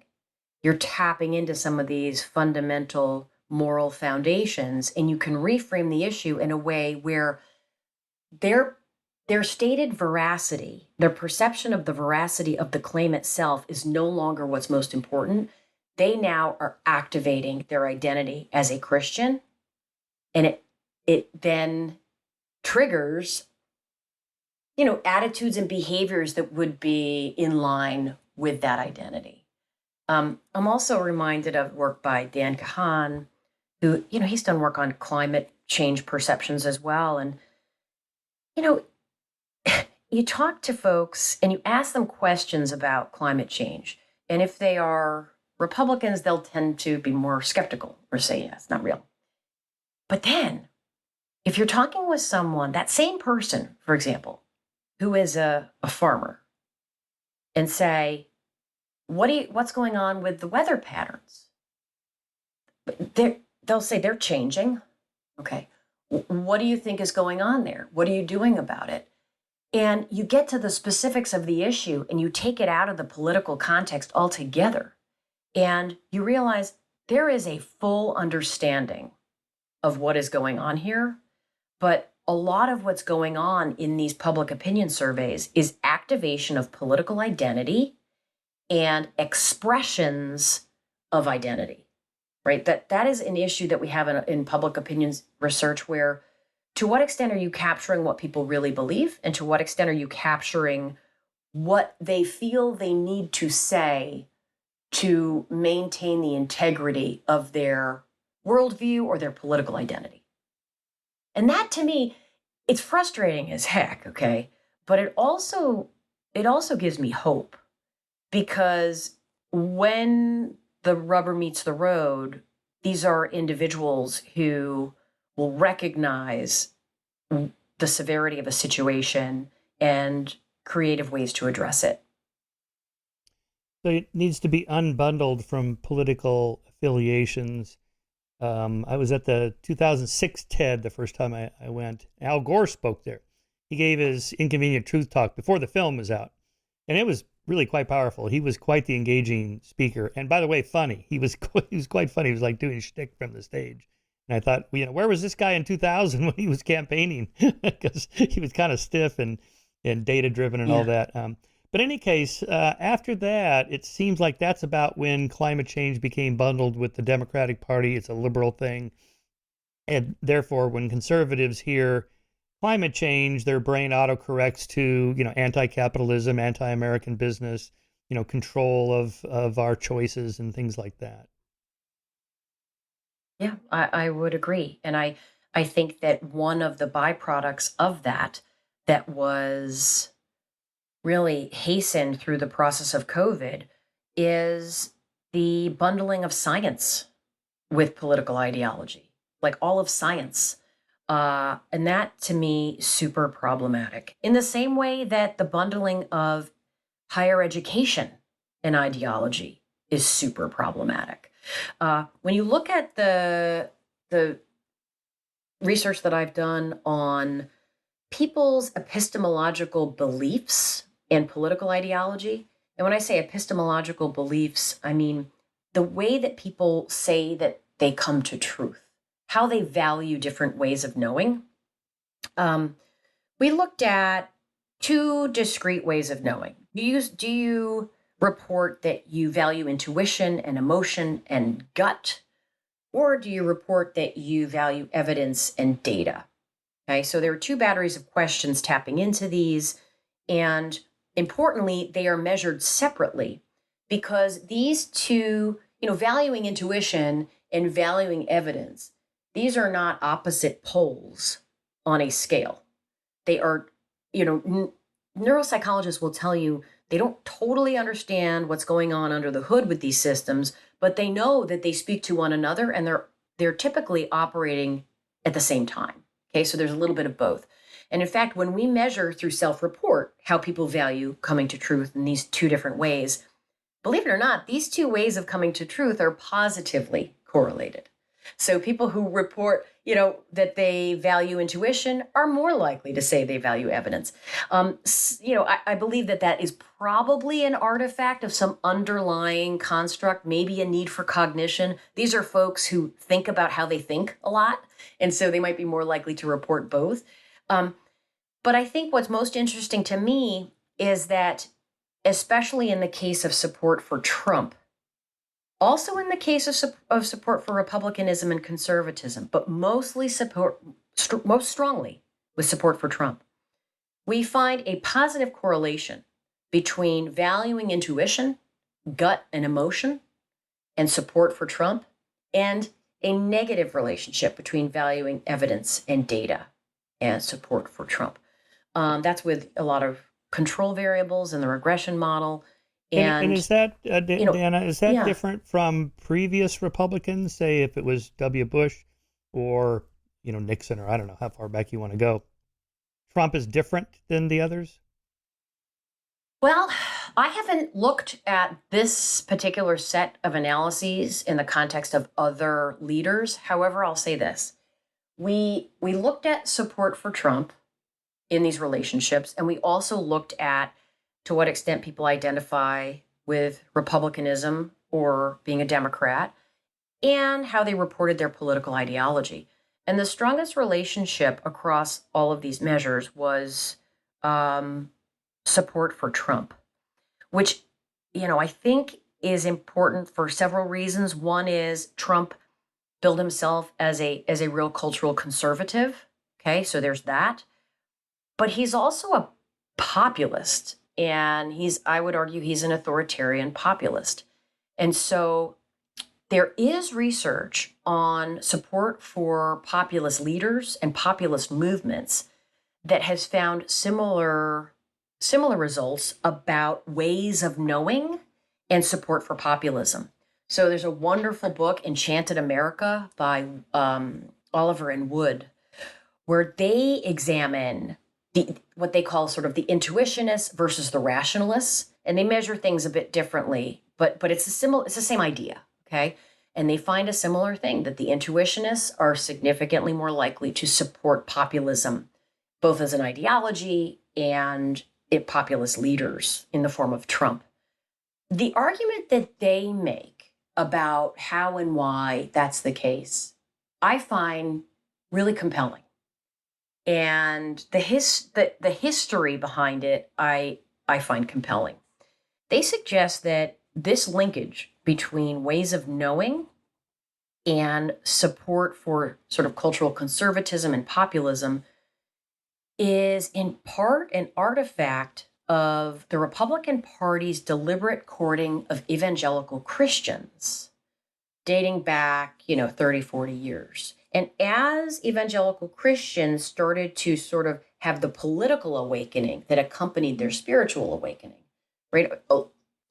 You're tapping into some of these fundamental moral foundations, and you can reframe the issue in a way where their stated veracity, their perception of the veracity of the claim itself is no longer what's most important. They now are activating their identity as a Christian, and it then triggers, attitudes and behaviors that would be in line with that identity. I'm also reminded of work by Dan Kahan, who, he's done work on climate change perceptions as well. And, you talk to folks and you ask them questions about climate change. And if they are Republicans, they'll tend to be more skeptical or say, yeah, it's not real. But then if you're talking with someone, that same person, for example, who is a farmer, and say, what's going on with the weather patterns? They'll say they're changing. Okay. What do you think is going on there? What are you doing about it? And you get to the specifics of the issue and you take it out of the political context altogether. And you realize there is a full understanding of what is going on here. But a lot of what's going on in these public opinion surveys is activation of political identity and expressions of identity, right? That is an issue that we have in public opinions research, where to what extent are you capturing what people really believe, and to what extent are you capturing what they feel they need to say to maintain the integrity of their worldview or their political identity? And that, to me, it's frustrating as heck, okay? But it also gives me hope, because when the rubber meets the road, these are individuals who will recognize the severity of a situation and creative ways to address it. So it needs to be unbundled from political affiliations. I was at the 2006 TED the first time I went. Al Gore spoke there. He gave his Inconvenient Truth talk before the film was out. And it was really quite powerful. He was quite the engaging speaker. And by the way, funny. He was quite funny. He was like doing shtick from the stage. And I thought, where was this guy in 2000 when he was campaigning? Because he was kind of stiff and data-driven and all that. But in any case, after that, it seems like that's about when climate change became bundled with the Democratic Party. It's a liberal thing. And therefore, when conservatives hear climate change, their brain autocorrects to, anti-capitalism, anti-American business, you know, control of our choices and things like that. Yeah, I would agree. And I think that one of the byproducts of that that was really hastened through the process of COVID is the bundling of science with political ideology, like all of science. And that to me, super problematic. In the same way that the bundling of higher education and ideology is super problematic. When you look at the research that I've done on people's epistemological beliefs and political ideology, and when I say epistemological beliefs, I mean the way that people say that they come to truth, how they value different ways of knowing. Um, we looked at two discrete ways of knowing. Do you report that you value intuition and emotion and gut, or do you report that you value evidence and data? Okay, so there are two batteries of questions tapping into these. And importantly, they are measured separately because these two, valuing intuition and valuing evidence, these are not opposite poles on a scale. They are, neuropsychologists will tell you they don't totally understand what's going on under the hood with these systems, but they know that they speak to one another and they're typically operating at the same time. Okay, so there's a little bit of both. And in fact, when we measure through self-report how people value coming to truth in these two different ways, believe it or not, these two ways of coming to truth are positively correlated. So people who report, that they value intuition are more likely to say they value evidence. I believe that that is probably an artifact of some underlying construct, maybe a need for cognition. These are folks who think about how they think a lot, and so they might be more likely to report both. Um, but I think what's most interesting to me is that, especially in the case of support for Trump, also in the case of support for republicanism and conservatism, but most strongly with support for Trump, we find a positive correlation between valuing intuition, gut, and emotion, and support for Trump, and a negative relationship between valuing evidence and data and support for Trump. That's with a lot of control variables in the regression model. And And, is that, you know, Dana, is that yeah. different from previous Republicans, say if it was W. Bush or, Nixon, or I don't know how far back you want to go? Trump is different than the others? Well, I haven't looked at this particular set of analyses in the context of other leaders. However, I'll say this. We looked at support for Trump in these relationships, and we also looked at to what extent people identify with republicanism or being a Democrat, and how they reported their political ideology. And the strongest relationship across all of these measures was um, support for Trump, which, I think is important for several reasons. One is Trump billed himself as a real cultural conservative. Okay, so there's that. But he's also a populist, and I would argue he's an authoritarian populist. And so there is research on support for populist leaders and populist movements that has found similar results about ways of knowing and support for populism. So there's a wonderful book, Enchanted America, by Oliver and Wood, where they examine what they call sort of the intuitionists versus the rationalists, and they measure things a bit differently, but it's the same idea, okay? And they find a similar thing, that the intuitionists are significantly more likely to support populism, both as an ideology and populist leaders in the form of Trump. The argument that they make about how and why that's the case, I find really compelling. And the history behind it, I find compelling. They suggest that this linkage between ways of knowing and support for sort of cultural conservatism and populism is in part an artifact of the Republican Party's deliberate courting of evangelical Christians dating back, 30, 40 years. And as evangelical Christians started to sort of have the political awakening that accompanied their spiritual awakening, right?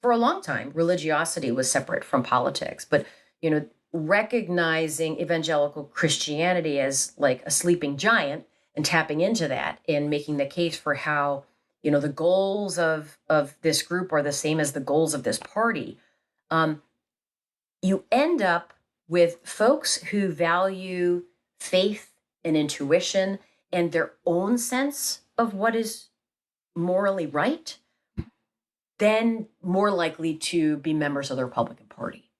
For a long time, religiosity was separate from politics, but, recognizing evangelical Christianity as like a sleeping giant and tapping into that and making the case for how, the goals of this group are the same as the goals of this party. You end up with folks who value faith and intuition and their own sense of what is morally right, then more likely to be members of the Republican Party.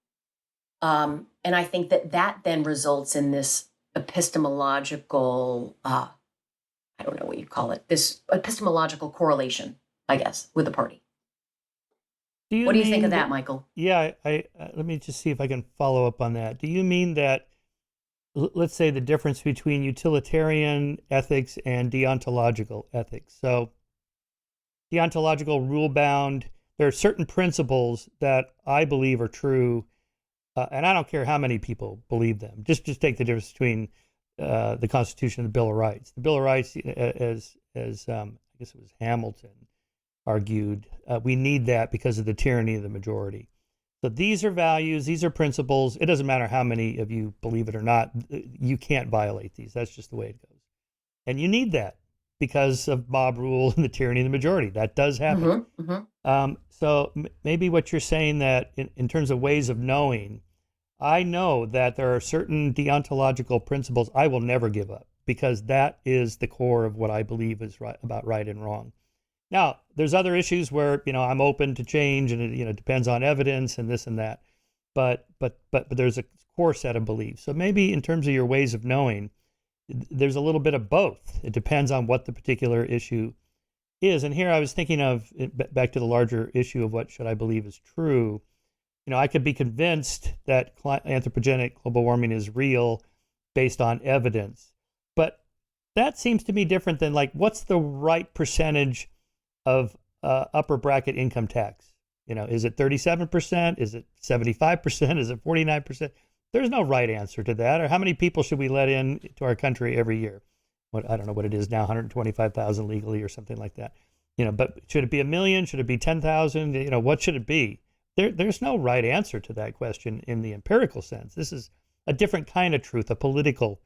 And I think that then results in this epistemological, I don't know what you call it, this epistemological correlation, I guess, with the party. What do you think of that, Michael? Yeah, I let me just see if I can follow up on that. Do you mean that, let's say, the difference between utilitarian ethics and deontological ethics? So, deontological, rule-bound, there are certain principles that I believe are true, and I don't care how many people believe them. Just take the difference between the Constitution and the Bill of Rights. The Bill of Rights, as I guess it was Hamilton argued, we need that because of the tyranny of the majority. So these are values, these are principles. It doesn't matter how many of you believe it or not. You can't violate these. That's just the way it goes. And you need that because of mob rule and the tyranny of the majority. That does happen. Mm-hmm, mm-hmm. So maybe what you're saying that in terms of ways of knowing, I know that there are certain deontological principles I will never give up because that is the core of what I believe is right about right and wrong. Now, there's other issues where, I'm open to change and it, depends on evidence and this and that. But there's a core set of beliefs. So maybe in terms of your ways of knowing, there's a little bit of both. It depends on what the particular issue is. And here I was thinking of, back to the larger issue of what should I believe is true. I could be convinced that anthropogenic global warming is real based on evidence. But that seems to me different than what's the right percentage of upper bracket income tax? Is it 37%? Is it 75%? Is it 49%? There's no right answer to that. Or how many people should we let in to our country every year? I don't know what it is now, 125,000 legally or something like that. But should it be 1 million? Should it be 10,000? What should it be? There's no right answer to that question in the empirical sense. This is a different kind of truth, a political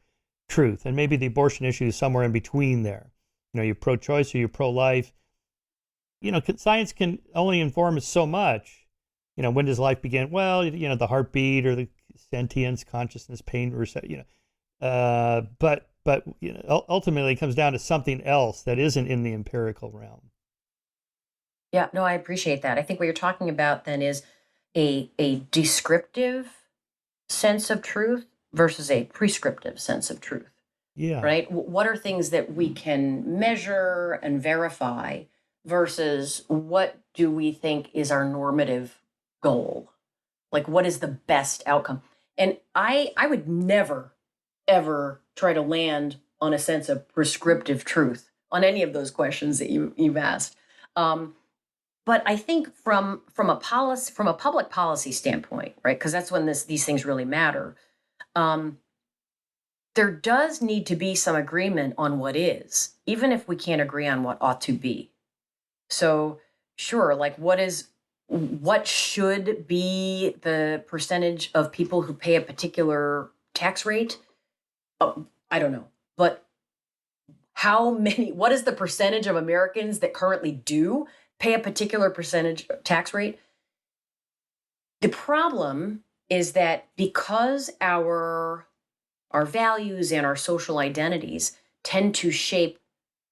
truth. And maybe the abortion issue is somewhere in between there. You're pro-choice or you're pro-life. Science can only inform us so much. When does life begin? Well, the heartbeat or the sentience, consciousness, pain, but ultimately it comes down to something else that isn't in the empirical realm. Yeah, no, I appreciate that. I think what you're talking about then is a descriptive sense of truth versus a prescriptive sense of truth. Yeah. Right? What are things that we can measure and verify versus what do we think is our normative goal? What is the best outcome? And I would never, ever try to land on a sense of prescriptive truth on any of those questions that you've asked. But I think from a public policy standpoint, right? Because that's when these things really matter. There does need to be some agreement on what is, even if we can't agree on what ought to be. So, sure, what should be the percentage of people who pay a particular tax rate? I don't know. But what is the percentage of Americans that currently do pay a particular percentage tax rate? The problem is that because our values and our social identities tend to shape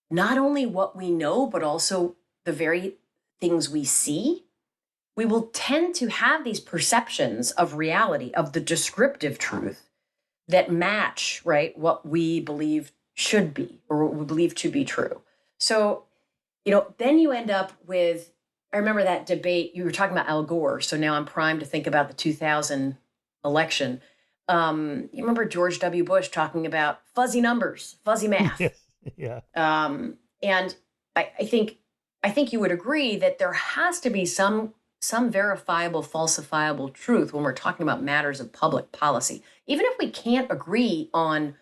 not only what we know, but also the very things we see, we will tend to have these perceptions of reality, of the descriptive truth that match, right, what we believe should be or what we believe to be true. So, then you end up with, I remember that debate, you were talking about Al Gore, so now I'm primed to think about the 2000 election. You remember George W. Bush talking about fuzzy numbers, fuzzy math. Yeah. And I think you would agree that there has to be some some verifiable, falsifiable truth when we're talking about matters of public policy. Even if we can't agree on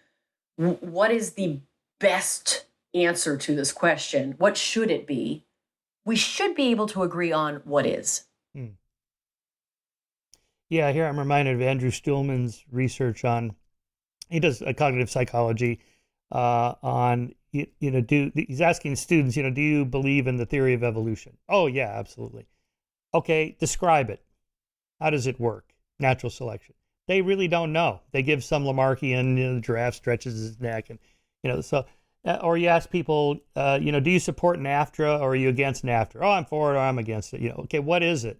what is the best answer to this question, what should it be, we should be able to agree on what is. Yeah, here I'm reminded of Andrew Stillman's research on, he does a cognitive psychology on, he's asking students, do you believe in the theory of evolution? Oh, yeah, absolutely. Okay, describe it. How does it work? Natural selection. They really don't know. They give some Lamarckian, the giraffe stretches his neck, and, or you ask people, do you support NAFTA or are you against NAFTA? Oh, I'm for it or I'm against it. Okay, what is it?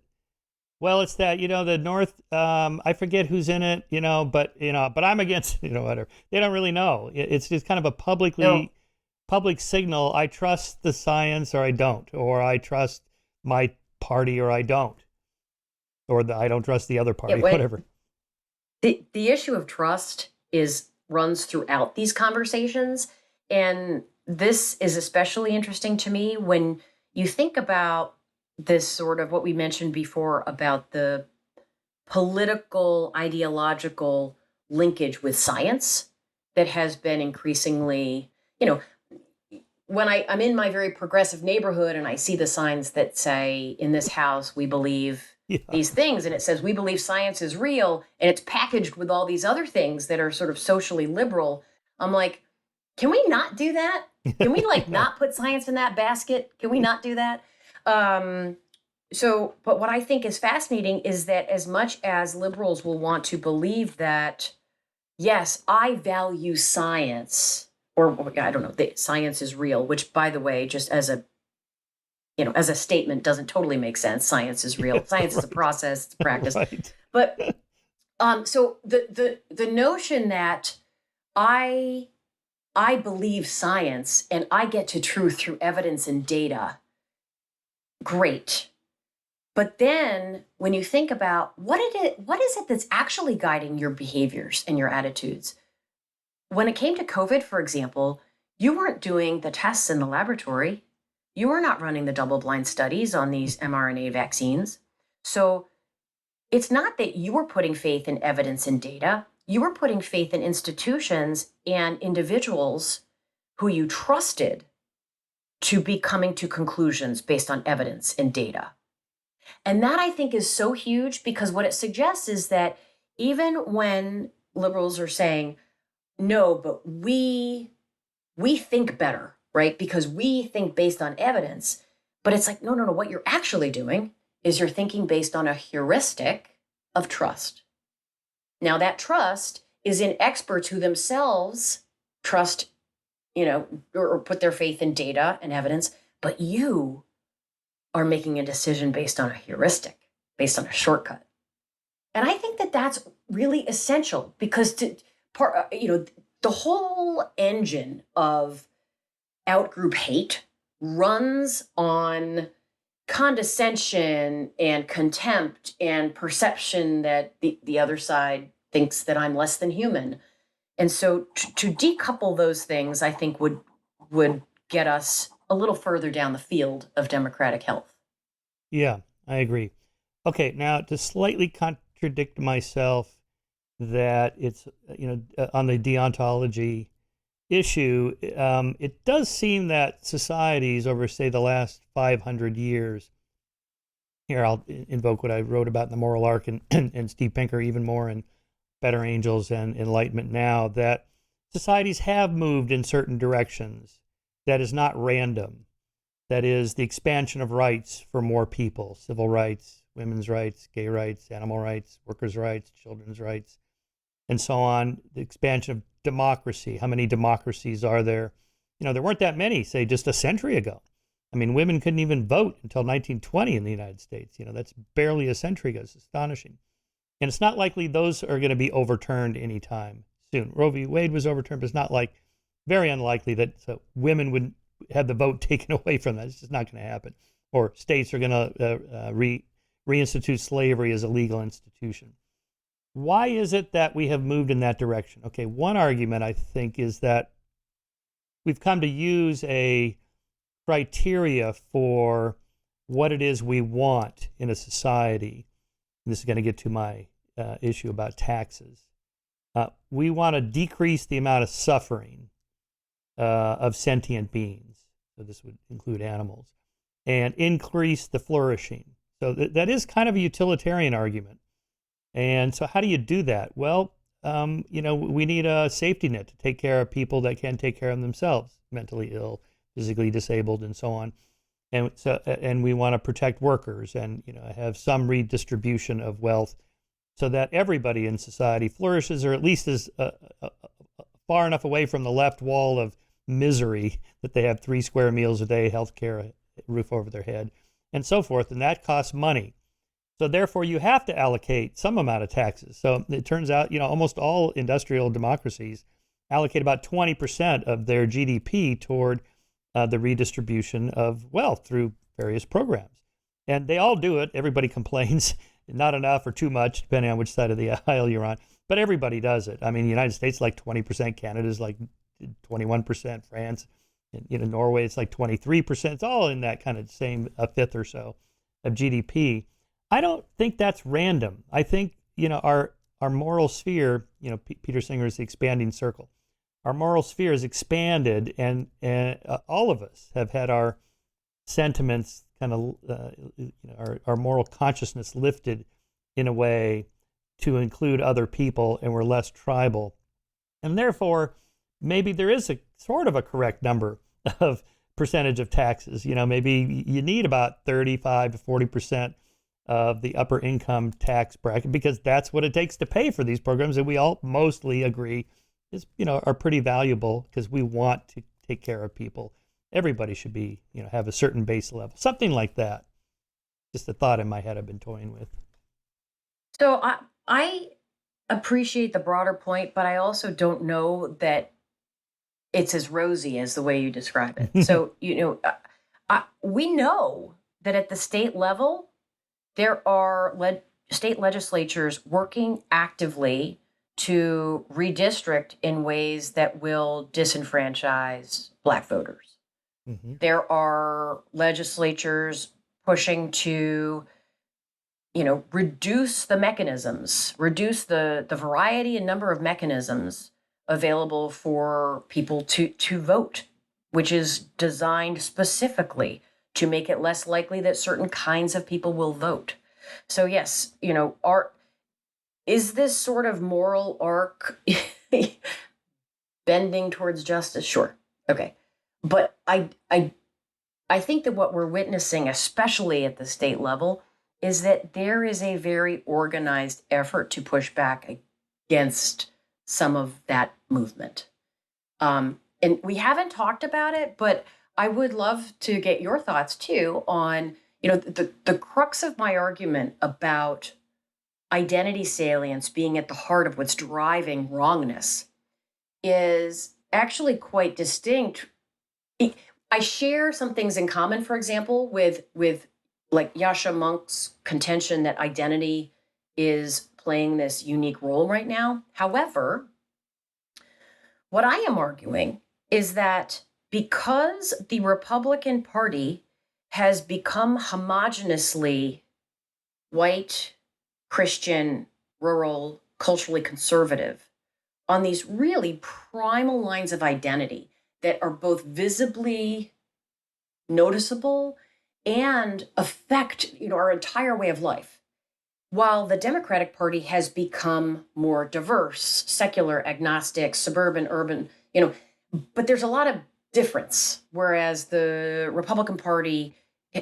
Well, it's that, the North, I forget who's in it, but I'm against, whatever. They don't really know. It's just kind of a public signal. I trust the science or I don't, or I trust my party or I don't, or I don't trust the other party, whatever. The issue of trust runs throughout these conversations. And this is especially interesting to me when you think about this sort of what we mentioned before about the political, ideological linkage with science that has been increasingly, when I'm in my very progressive neighborhood and I see the signs that say, in this house, we believe these things, and it says, we believe science is real, and it's packaged with all these other things that are sort of socially liberal. I'm like, can we not do that? Can we not put science in that basket? Can we not do that? But what I think is fascinating is that as much as liberals will want to believe that, yes, I value science, or I don't know, that science is real, which, by the way, just as a statement doesn't totally make sense. Science is real. Science is a process, it's a practice. Right. But so the notion that I believe science and I get to truth through evidence and data, great. But then when you think about what is it that's actually guiding your behaviors and your attitudes? When it came to COVID, for example, you weren't doing the tests in the laboratory. You were not running the double-blind studies on these mRNA vaccines. So it's not that you were putting faith in evidence and data. You were putting faith in institutions and individuals who you trusted to be coming to conclusions based on evidence and data. And that, I think, is so huge, because what it suggests is that even when liberals are saying, no, but we think better, right? Because we think based on evidence. But it's like, no. What you're actually doing is you're thinking based on a heuristic of trust. Now, that trust is in experts who themselves trust, or put their faith in data and evidence, but you are making a decision based on a heuristic, based on a shortcut. And I think that that's really essential, because the whole engine of outgroup hate runs on condescension and contempt and perception that the other side thinks that I'm less than human. And so to decouple those things, I think would get us a little further down the field of democratic health. Yeah, I agree. Okay, now to slightly contradict myself, that it's, on the deontology issue, it does seem that societies over, say, the last 500 years, here I'll invoke what I wrote about in The Moral Arc and Steve Pinker even more, and Better Angels and Enlightenment Now, that societies have moved in certain directions that is not random. That is the expansion of rights for more people, civil rights, women's rights, gay rights, animal rights, workers' rights, children's rights, and so on. The expansion of democracy. How many democracies are there? There weren't that many, say, just a century ago. I mean, women couldn't even vote until 1920 in the United States. That's barely a century ago. It's astonishing. And it's not likely those are going to be overturned anytime soon. Roe v. Wade was overturned, but it's very unlikely that women would have the vote taken away from that. It's just not going to happen. Or states are going to reinstitute slavery as a legal institution. Why is it that we have moved in that direction? Okay, one argument, I think, is that we've come to use a criteria for what it is we want in a society. And this is going to get to my issue about taxes. We want to decrease the amount of suffering of sentient beings. So this would include animals, and increase the flourishing. So that is kind of a utilitarian argument. And so how do you do that? Well, we need a safety net to take care of people that can't take care of themselves, mentally ill, physically disabled, and so on. And we want to protect workers and have some redistribution of wealth so that everybody in society flourishes, or at least is far enough away from the left wall of misery that they have 3 square meals a day, health care, roof over their head, and so forth. And that costs money. So therefore, you have to allocate some amount of taxes. So it turns out, almost all industrial democracies allocate about 20% of their GDP toward the redistribution of wealth through various programs. And they all do it. Everybody complains, not enough or too much, depending on which side of the aisle you're on. But everybody does it. I mean, the United States like 20%, Canada's like 21%, France, Norway, it's like 23%. It's all in that kind of same a fifth or so of GDP. I don't think that's random. I think, our moral sphere, Peter Singer's The Expanding Circle. Our moral sphere has expanded, and all of us have had our sentiments kind of, our moral consciousness lifted in a way to include other people, and we're less tribal. And therefore, maybe there is a sort of a correct number of percentage of taxes. Maybe you need about 35 to 40% of the upper income tax bracket, because that's what it takes to pay for these programs that we all mostly agree is, are pretty valuable because we want to take care of people. Everybody should be, have a certain base level, something like that. Just a thought in my head I've been toying with. So I appreciate the broader point, but I also don't know that it's as rosy as the way you describe it. So, we know that at the state level, there are state legislatures working actively to redistrict in ways that will disenfranchise Black voters. Mm-hmm. There are legislatures pushing to, reduce the mechanisms, reduce the variety and number of mechanisms available for people to vote, which is designed specifically to make it less likely that certain kinds of people will vote. So yes, is this sort of moral arc bending towards justice? Sure. Okay. But I think that what we're witnessing, especially at the state level, is that there is a very organized effort to push back against some of that movement. And we haven't talked about it, but I would love to get your thoughts too on, the crux of my argument about identity salience being at the heart of what's driving wrongness is actually quite distinct. I share some things in common, for example, with like Yasha Monk's contention that identity is playing this unique role right now. However, what I am arguing is that because the Republican Party has become homogeneously white, Christian, rural, culturally conservative on these really primal lines of identity that are both visibly noticeable and affect, our entire way of life. While the Democratic Party has become more diverse, secular, agnostic, suburban, urban, but there's a lot of difference, whereas the Republican Party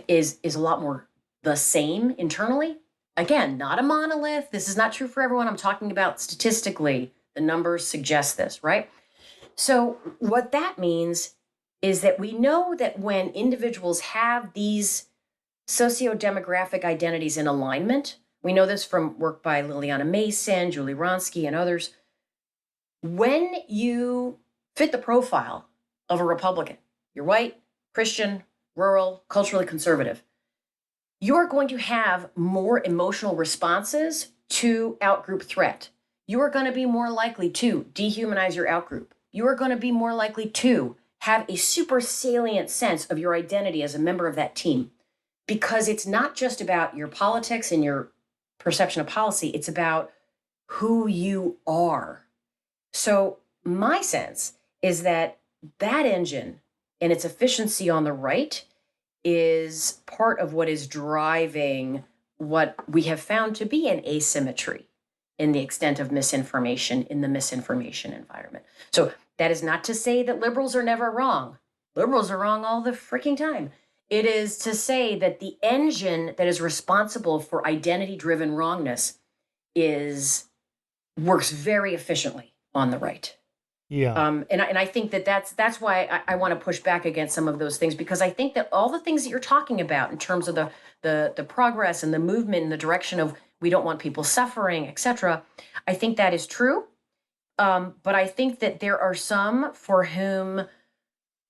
is a lot more the same internally. Again, not a monolith. This is not true for everyone. I'm talking about statistically. The numbers suggest this, right? So what that means is that we know that when individuals have these socio-demographic identities in alignment, we know this from work by Liliana Mason, Julie Ronsky, and others, when you fit the profile of a Republican, you're white, Christian, rural, culturally conservative, you're going to have more emotional responses to outgroup threat. You are going to be more likely to dehumanize your outgroup. You are going to be more likely to have a super salient sense of your identity as a member of that team. because it's not just about your politics and your perception of policy, it's about who you are. So my sense is that that engine and its efficiency on the right is part of what is driving what we have found to be an asymmetry in the extent of misinformation in the misinformation environment. So that is not to say that liberals are never wrong. Liberals are wrong all the freaking time. It is to say that the engine that is responsible for identity-driven wrongness works very efficiently on the right. Yeah. And I think that's why I want to push back against some of those things, because I think that all the things that you're talking about in terms of the progress and the movement in the direction of we don't want people suffering, et cetera, I think that is true. But I think that there are some for whom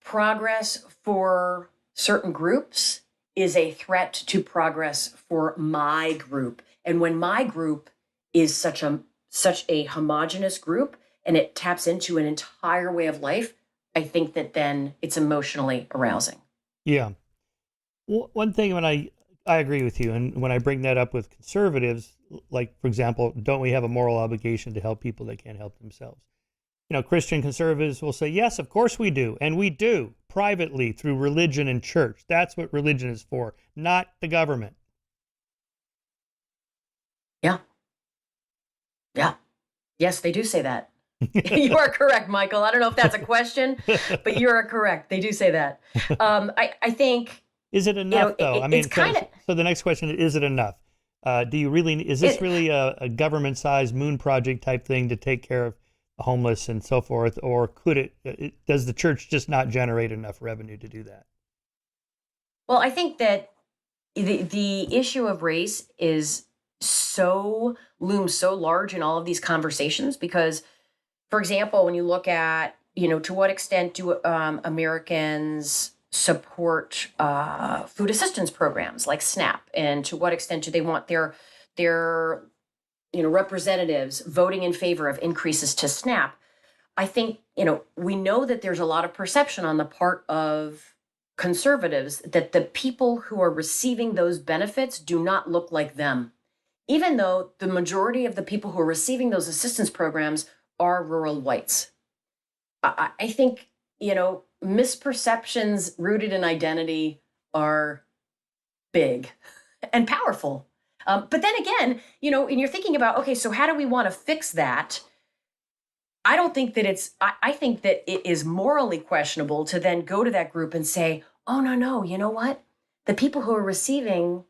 progress for certain groups is a threat to progress for my group. And when my group is such a homogenous group, and it taps into an entire way of life, I think that then it's emotionally arousing. Yeah. One thing when I agree with you, and when I bring that up with conservatives, like, for example, don't we have a moral obligation to help people that can't help themselves? Christian conservatives will say, yes, of course we do. And we do privately through religion and church. That's what religion is for, not the government. Yeah. Yeah. Yes, they do say that. You are correct, Michael. I don't know if that's a question, but you're correct. They do say that. I think. Is it enough, though? It's kind of. So the next question is it enough? Is this really a government-sized moon project type thing to take care of the homeless and so forth? Or does the church just not generate enough revenue to do that? Well, I think that the issue of race looms so large in all of these conversations because, for example, when you look at, to what extent do Americans support food assistance programs like SNAP, and to what extent do they want their representatives voting in favor of increases to SNAP? I think, we know that there's a lot of perception on the part of conservatives that the people who are receiving those benefits do not look like them, even though the majority of the people who are receiving those assistance programs are rural whites. I think, misperceptions rooted in identity are big and powerful. But then again, and you're thinking about, okay, so how do we want to fix that? I don't think that I think that it is morally questionable to then go to that group and say, oh, no, you know what? The people who are receiving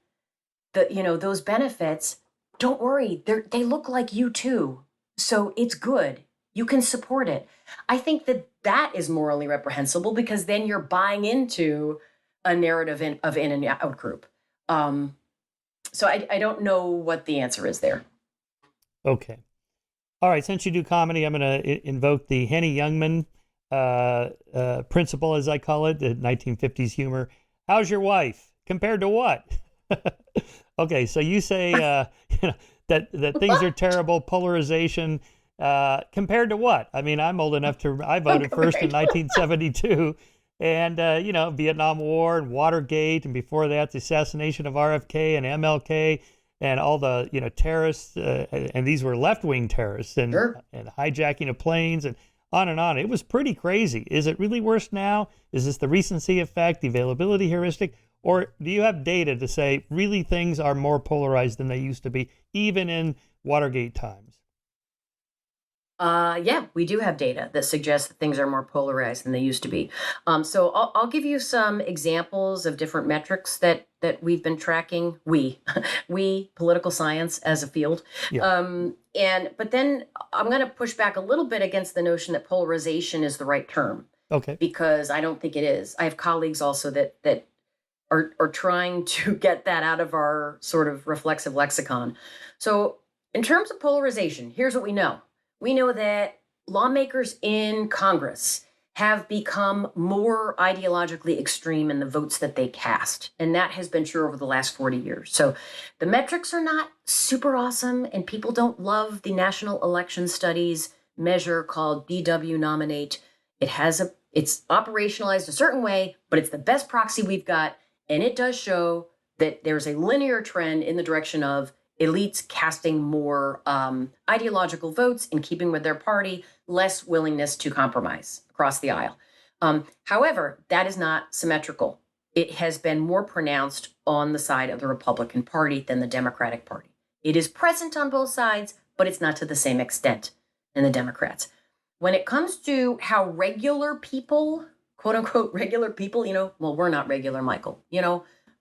those benefits, don't worry, they look like you too. So it's good. You can support it. I think that is morally reprehensible because then you're buying into a narrative of in and out group. So I don't know what the answer is there. Okay. All right. Since you do comedy, I'm going to invoke the Henny Youngman principle, as I call it, the 1950s humor. How's your wife compared to what? Okay. So you say that things are terrible, polarization. Compared to what? I mean, I'm old enough I voted first in 1972 and, Vietnam War and Watergate. And before that, the assassination of RFK and MLK and all the, terrorists. And these were left-wing terrorists and hijacking of planes and on and on. It was pretty crazy. Is it really worse now? Is this the recency effect, the availability heuristic? Or do you have data to say really things are more polarized than they used to be, even in Watergate times? Yeah, we do have data that suggests that things are more polarized than they used to be. So I'll give you some examples of different metrics that we've been tracking. We political science as a field. Yeah. But then I'm going to push back a little bit against the notion that polarization is the right term. Okay. Because I don't think it is. I have colleagues also that are trying to get that out of our sort of reflexive lexicon. So in terms of polarization, here's what we know. We know that lawmakers in Congress have become more ideologically extreme in the votes that they cast. And that has been true over the last 40 years. So the metrics are not super awesome, and people don't love the National Election Studies measure called DW Nominate. It's operationalized a certain way, but it's the best proxy we've got. And it does show that there's a linear trend in the direction of elites casting more ideological votes in keeping with their party, less willingness to compromise across the aisle. However, that is not symmetrical. It has been more pronounced on the side of the Republican Party than the Democratic Party. It is present on both sides, but it's not to the same extent in the Democrats. When it comes to how regular people, quote unquote, regular people, well, we're not regular, Michael,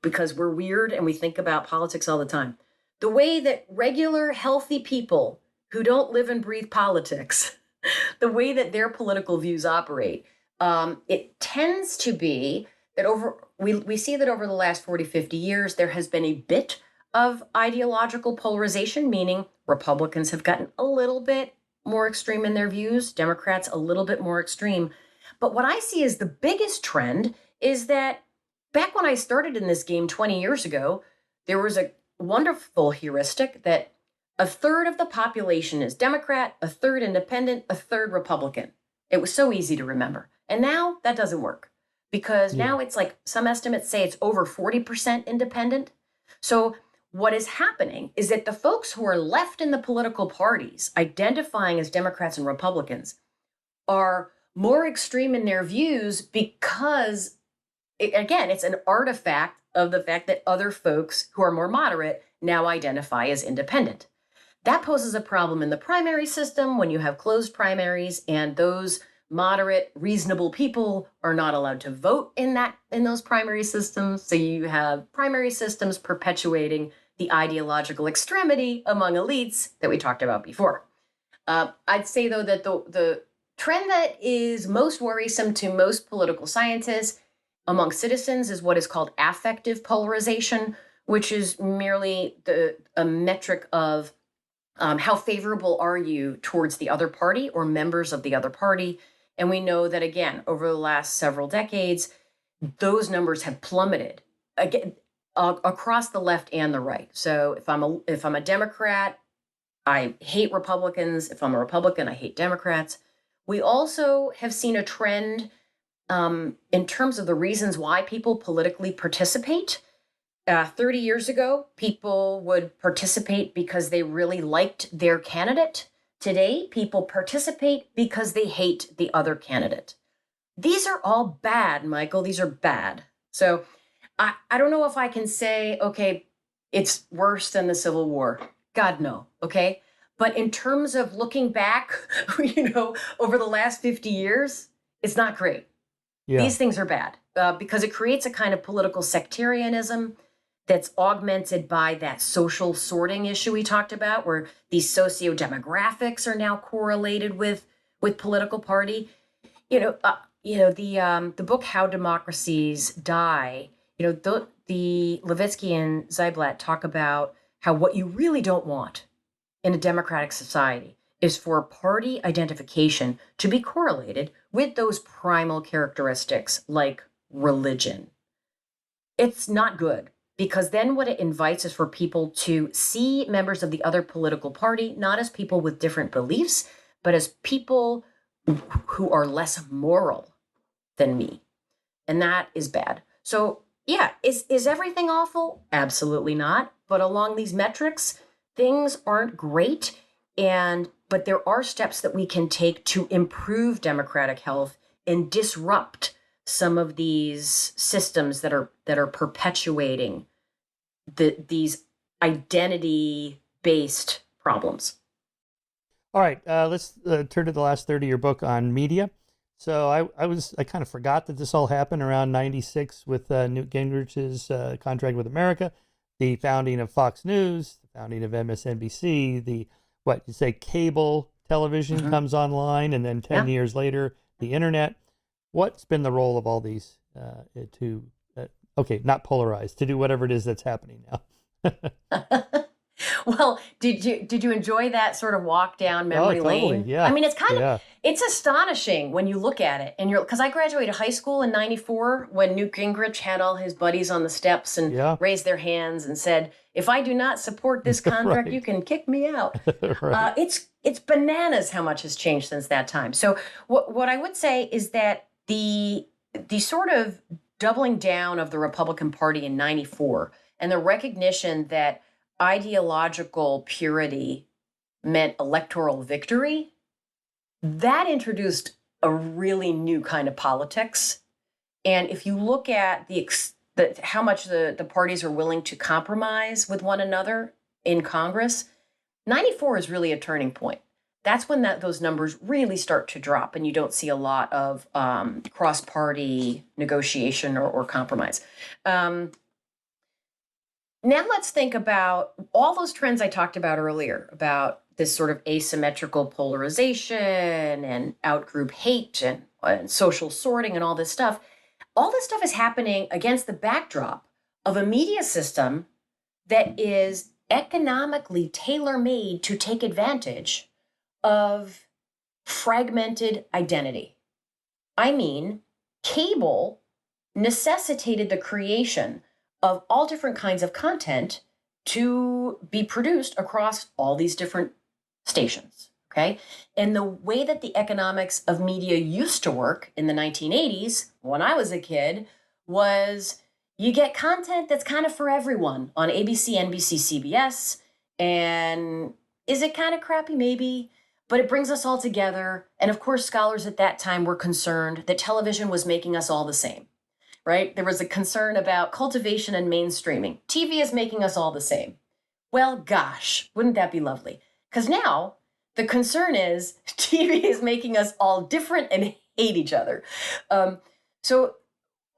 because we're weird and we think about politics all the time. The way that regular, healthy people who don't live and breathe politics, the way that their political views operate, it tends to be that we see that over the last 40, 50 years, there has been a bit of ideological polarization, meaning Republicans have gotten a little bit more extreme in their views, Democrats a little bit more extreme. But what I see as the biggest trend is that back when I started in this game 20 years ago, there was a wonderful heuristic that a third of the population is Democrat, a third independent, a third Republican. It was so easy to remember. And now that doesn't work because now it's like some estimates say it's over 40% independent. So what is happening is that the folks who are left in the political parties identifying as Democrats and Republicans are more extreme in their views because, again, it's an artifact of the fact that other folks who are more moderate now identify as independent. That poses a problem in the primary system when you have closed primaries and those moderate, reasonable people are not allowed to vote in those primary systems. So you have primary systems perpetuating the ideological extremity among elites that we talked about before. I'd say, though, that the trend that is most worrisome to most political scientists among citizens is what is called affective polarization, which is merely a metric of how favorable are you towards the other party or members of the other party. And we know that, again, over the last several decades, those numbers have plummeted again across the left and the right. So if I'm a Democrat, I hate Republicans. If I'm a Republican, I hate Democrats. We also have seen a trend in terms of the reasons why people politically participate. 30 years ago, people would participate because they really liked their candidate. Today, people participate because they hate the other candidate. These are all bad, Michael. These are bad. So I don't know if I can say, okay, it's worse than the Civil War. God, no. Okay. But in terms of looking back, over the last 50 years, it's not great. Yeah. These things are bad because it creates a kind of political sectarianism that's augmented by that social sorting issue we talked about, where these socio-demographics are now correlated with political party. The book How Democracies Die. The Levitsky and Ziblatt talk about how what you really don't want in a democratic society is for party identification to be correlated with those primal characteristics like religion. It's not good. Because then what it invites is for people to see members of the other political party, not as people with different beliefs, but as people who are less moral than me. And that is bad. So yeah, is everything awful? Absolutely not. But along these metrics, things aren't great. But there are steps that we can take to improve democratic health and disrupt some of these systems that are perpetuating these identity-based problems. All right, let's turn to the last third of your book on media. So I kind of forgot that this all happened around 96 with Newt Gingrich's contract with America, the founding of Fox News, the founding of MSNBC, cable television comes online, and then 10 years later, the internet. What's been the role of all these not polarized, to do whatever it is that's happening now? Well, did you enjoy that sort of walk down memory lane? Yeah. I mean, it's it's astonishing when you look at it, and because I graduated high school in '94 when Newt Gingrich had all his buddies on the steps and raised their hands and said, "If I do not support this contract, you can kick me out." Right. It's bananas how much has changed since that time. So what I would say is that the sort of doubling down of the Republican Party in '94 and the recognition that ideological purity meant electoral victory, that introduced a really new kind of politics. And if you look at how much the parties are willing to compromise with one another in Congress, 94 is really a turning point. That's when those numbers really start to drop, and you don't see a lot of cross-party negotiation or compromise. Now let's think about all those trends I talked about earlier, about this sort of asymmetrical polarization and outgroup hate and social sorting and all this stuff. All this stuff is happening against the backdrop of a media system that is economically tailor-made to take advantage of fragmented identity. I mean, cable necessitated the creation of all different kinds of content to be produced across all these different stations, okay? And the way that the economics of media used to work in the 1980s, when I was a kid, was you get content that's kind of for everyone on ABC, NBC, CBS, and is it kind of crappy? Maybe, but it brings us all together. And of course, scholars at that time were concerned that television was making us all the same. Right? There was a concern about cultivation and mainstreaming. TV is making us all the same. Well, gosh, wouldn't that be lovely? Because now the concern is TV is making us all different and hate each other. So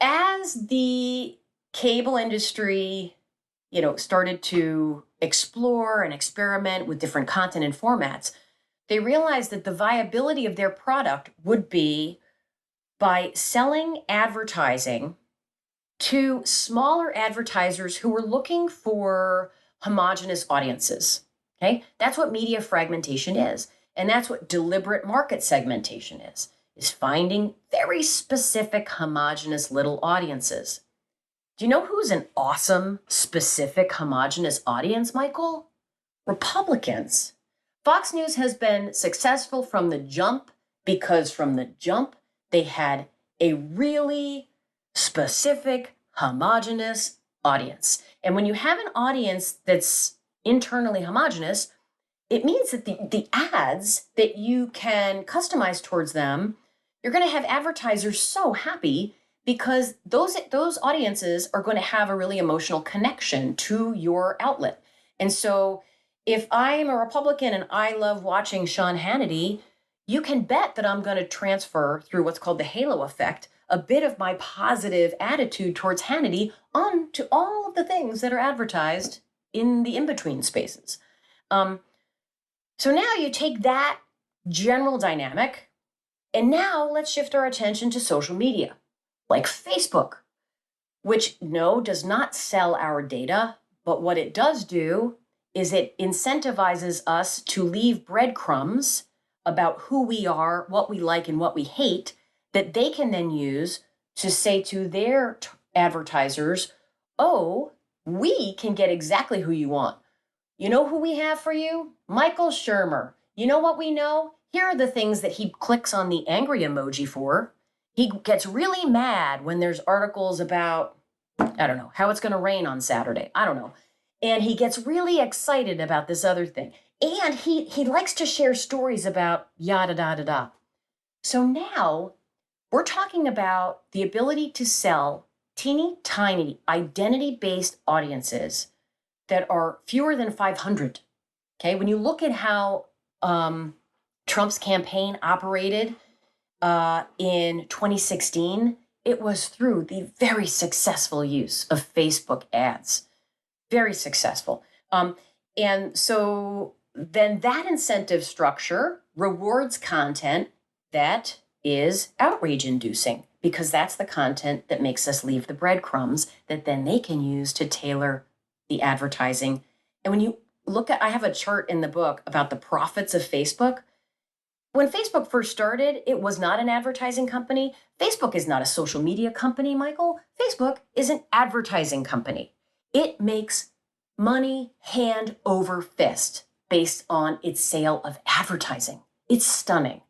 as the cable industry, started to explore and experiment with different content and formats, they realized that the viability of their product would be by selling advertising to smaller advertisers who were looking for homogenous audiences. Okay, that's what media fragmentation is. And that's what deliberate market segmentation is finding very specific homogenous little audiences. Do you know who's an awesome, specific, homogenous audience, Michael? Republicans. Fox News has been successful from the jump because from the jump, they had a really specific, homogenous audience. And when you have an audience that's internally homogenous, it means that the ads that you can customize towards them, you're going to have advertisers so happy because those audiences are going to have a really emotional connection to your outlet. And so if I'm a Republican and I love watching Sean Hannity, you can bet that I'm going to transfer through what's called the halo effect, a bit of my positive attitude towards Hannity onto all of the things that are advertised in the in-between spaces. So now you take that general dynamic, and now let's shift our attention to social media, like Facebook, which does not sell our data, but what it does do is it incentivizes us to leave breadcrumbs about who we are, what we like, and what we hate, that they can then use to say to their advertisers, oh, we can get exactly who you want. You know who we have for you? Michael Shermer. You know what we know? Here are the things that he clicks on the angry emoji for. He gets really mad when there's articles about, I don't know, how it's going to rain on Saturday. I don't know. And he gets really excited about this other thing. And he likes to share stories about yada, da, da, da. So now we're talking about the ability to sell teeny tiny identity-based audiences that are fewer than 500. Okay, when you look at how Trump's campaign operated in 2016, it was through the very successful use of Facebook ads. Very successful. And so then that incentive structure rewards content that is outrage inducing, because that's the content that makes us leave the breadcrumbs that then they can use to tailor the advertising. And when you look at, I have a chart in the book about the profits of Facebook. When Facebook first started, it was not an advertising company. Facebook is not a social media company, Michael. Facebook is an advertising company. It makes money hand over fist based on its sale of advertising. It's stunning.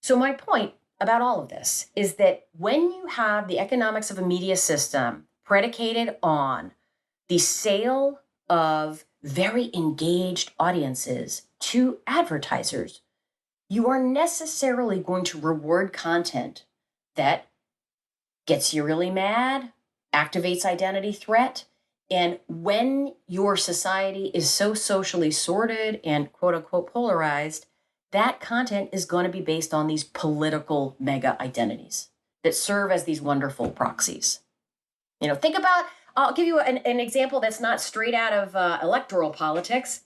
So my point about all of this is that when you have the economics of a media system predicated on the sale of very engaged audiences to advertisers, you are necessarily going to reward content that gets you really mad, activates identity threat. And when your society is so socially sorted and quote unquote polarized, that content is going to be based on these political mega identities that serve as these wonderful proxies. Think about, I'll give you an example that's not straight out of electoral politics.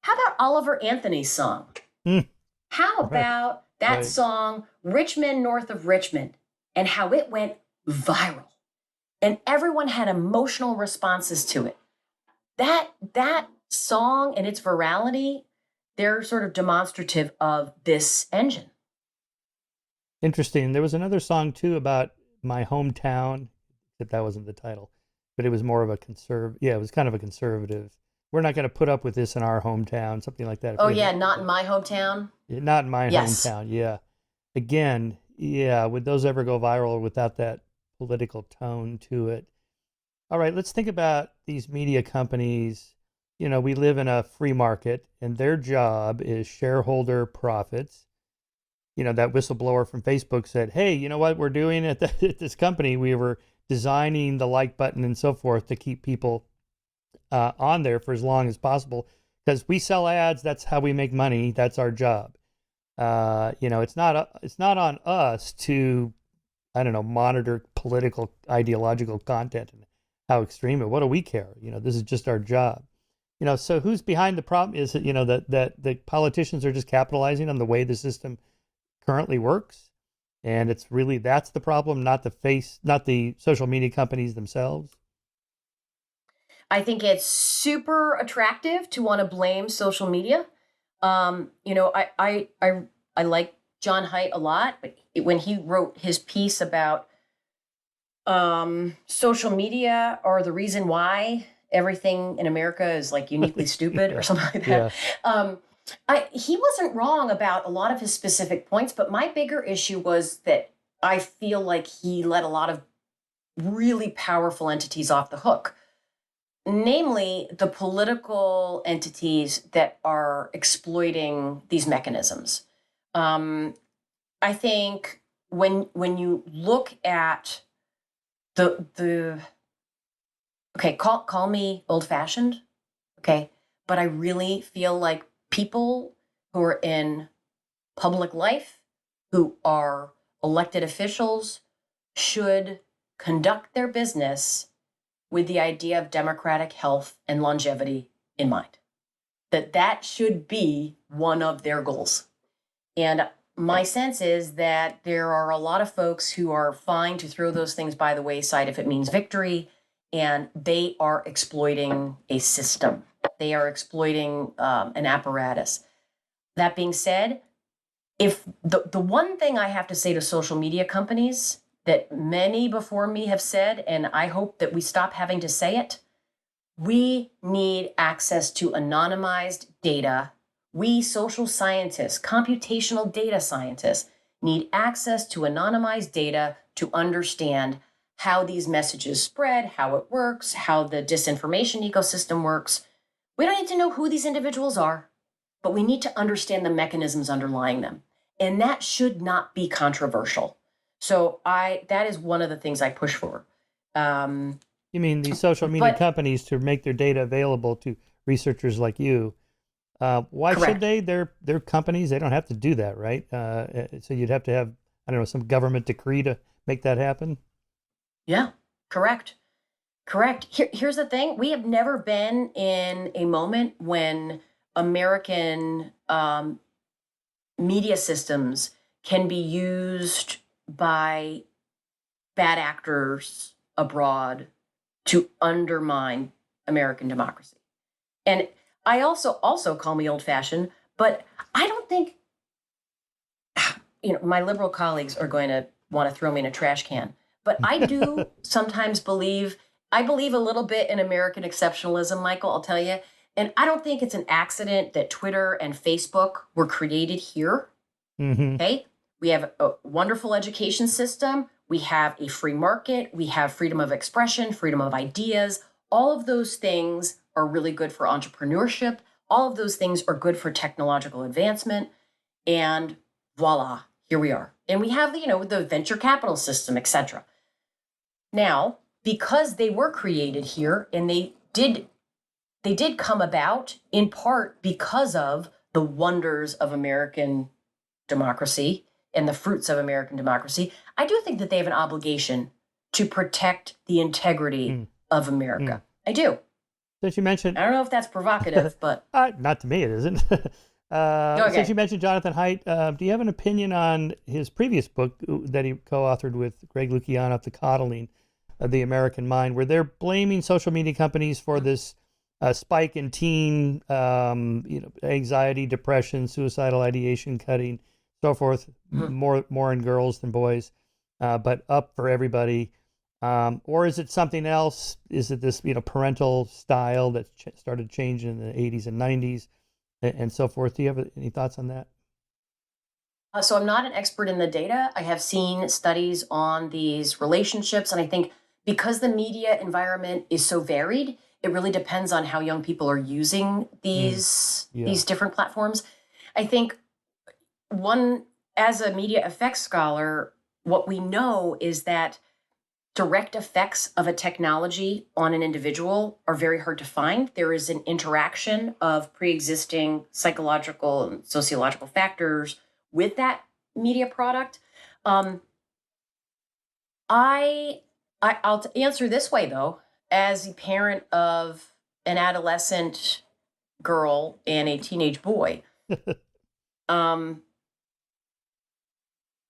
How about Oliver Anthony's song? How about that song, Richmond North of Richmond, and how it went viral? And everyone had emotional responses to it. That song and its virality, they're sort of demonstrative of this engine. Interesting. There was another song too about my hometown, but that wasn't the title. But it was more of a it was kind of a conservative. We're not going to put up with this in our hometown, something like that. Oh yeah, not in my hometown. Not in my hometown. Yeah. Again, yeah. Would those ever go viral without that political tone to it? All right, let's think about these media companies. We live in a free market, and their job is shareholder profits. That whistleblower from Facebook said, hey, you know what we're doing at this company? We were designing the like button and so forth to keep people on there for as long as possible because we sell ads. That's how we make money. That's our job. It's not on us to, I don't know, monitor political, ideological content and how extreme it. What do we care? This is just our job. So who's behind the problem? Is it, that the politicians are just capitalizing on the way the system currently works, and that's the problem, not the social media companies themselves? I think it's super attractive to want to blame social media. I like John Haidt a lot, but when he wrote his piece about social media are the reason why everything in America is like uniquely stupid or something like that. Yeah. He wasn't wrong about a lot of his specific points, but my bigger issue was that I feel like he let a lot of really powerful entities off the hook, namely the political entities that are exploiting these mechanisms. I think when you look at okay, call me old-fashioned, okay, but I really feel like people who are in public life, who are elected officials, should conduct their business with the idea of democratic health and longevity in mind. That should be one of their goals. And my sense is that there are a lot of folks who are fine to throw those things by the wayside if it means victory, and they are exploiting a system. They are exploiting an apparatus. That being said, if the one thing I have to say to social media companies that many before me have said, and I hope that we stop having to say it, we need access to anonymized data. We social scientists, computational data scientists, need access to anonymized data to understand how these messages spread, how it works, how the disinformation ecosystem works. We don't need to know who these individuals are, but we need to understand the mechanisms underlying them. And that should not be controversial. So that is one of the things I push for. You mean the social media companies to make their data available to researchers like you? Why correct. Should they? They're companies. They don't have to do that, right? So you'd have to have, I don't know, some government decree to make that happen? Yeah, correct. Here's the thing. We have never been in a moment when American media systems can be used by bad actors abroad to undermine American democracy. And I also call me old-fashioned, but I don't think, my liberal colleagues are going to want to throw me in a trash can. But I do sometimes believe a little bit in American exceptionalism, Michael, I'll tell you. And I don't think it's an accident that Twitter and Facebook were created here. Mm-hmm. Okay? We have a wonderful education system. We have a free market. We have freedom of expression, freedom of ideas. All of those things are really good for entrepreneurship. All of those things are good for technological advancement. And voila, here we are. And we have, the venture capital system, etc. Now, because they were created here and they did come about in part because of the wonders of American democracy and the fruits of American democracy, I do think that they have an obligation to protect the integrity of America. I do. Since you mentioned, I don't know if that's provocative, but not to me, it isn't. okay. Since you mentioned Jonathan Haidt, do you have an opinion on his previous book that he co-authored with Greg Lukianoff, The Coddling of the American Mind, where they're blaming social media companies for this spike in teen, anxiety, depression, suicidal ideation, cutting, so forth, more in girls than boys, but up for everybody. Or is it something else? Is it this, parental style that started changing in the 80s and 90s and so forth? Do you have any thoughts on that? So I'm not an expert in the data. I have seen studies on these relationships, and I think because the media environment is so varied, it really depends on how young people are using these different platforms. I think as a media effects scholar, what we know is that direct effects of a technology on an individual are very hard to find. There is an interaction of pre-existing psychological and sociological factors with that media product. I'll answer this way, though. As a parent of an adolescent girl and a teenage boy,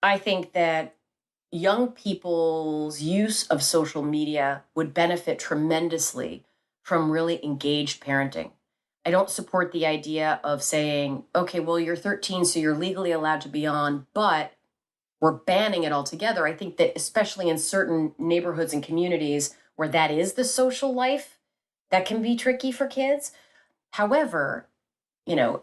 I think that young people's use of social media would benefit tremendously from really engaged parenting. I don't support the idea of saying, okay, well, you're 13, so you're legally allowed to be on, but we're banning it altogether. I think that especially in certain neighborhoods and communities where that is the social life, that can be tricky for kids. However,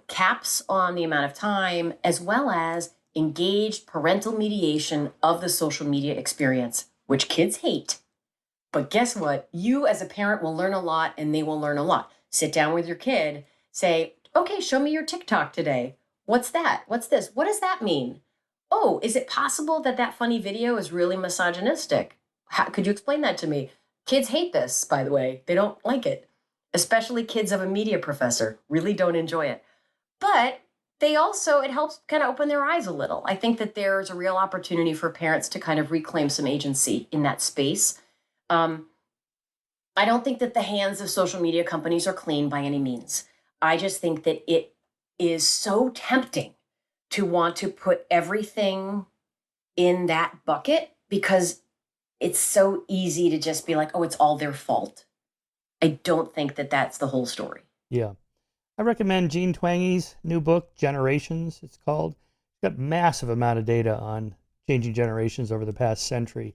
caps on the amount of time, as well as engaged parental mediation of the social media experience, which kids hate. But guess what? You as a parent will learn a lot, and they will learn a lot. Sit down with your kid, say, okay, show me your TikTok today. What's that? What's this? What does that mean? Oh, is it possible that that funny video is really misogynistic? Could you explain that to me? Kids hate this, by the way. They don't like it. Especially kids of a media professor really don't enjoy it. But it helps kind of open their eyes a little. I think that there's a real opportunity for parents to kind of reclaim some agency in that space. I don't think that the hands of social media companies are clean by any means. I just think that it is so tempting to want to put everything in that bucket because it's so easy to just be like, oh, it's all their fault. I don't think that that's the whole story. Yeah. I recommend Jean Twangy's new book, Generations, it's called. It's got massive amount of data on changing generations over the past century.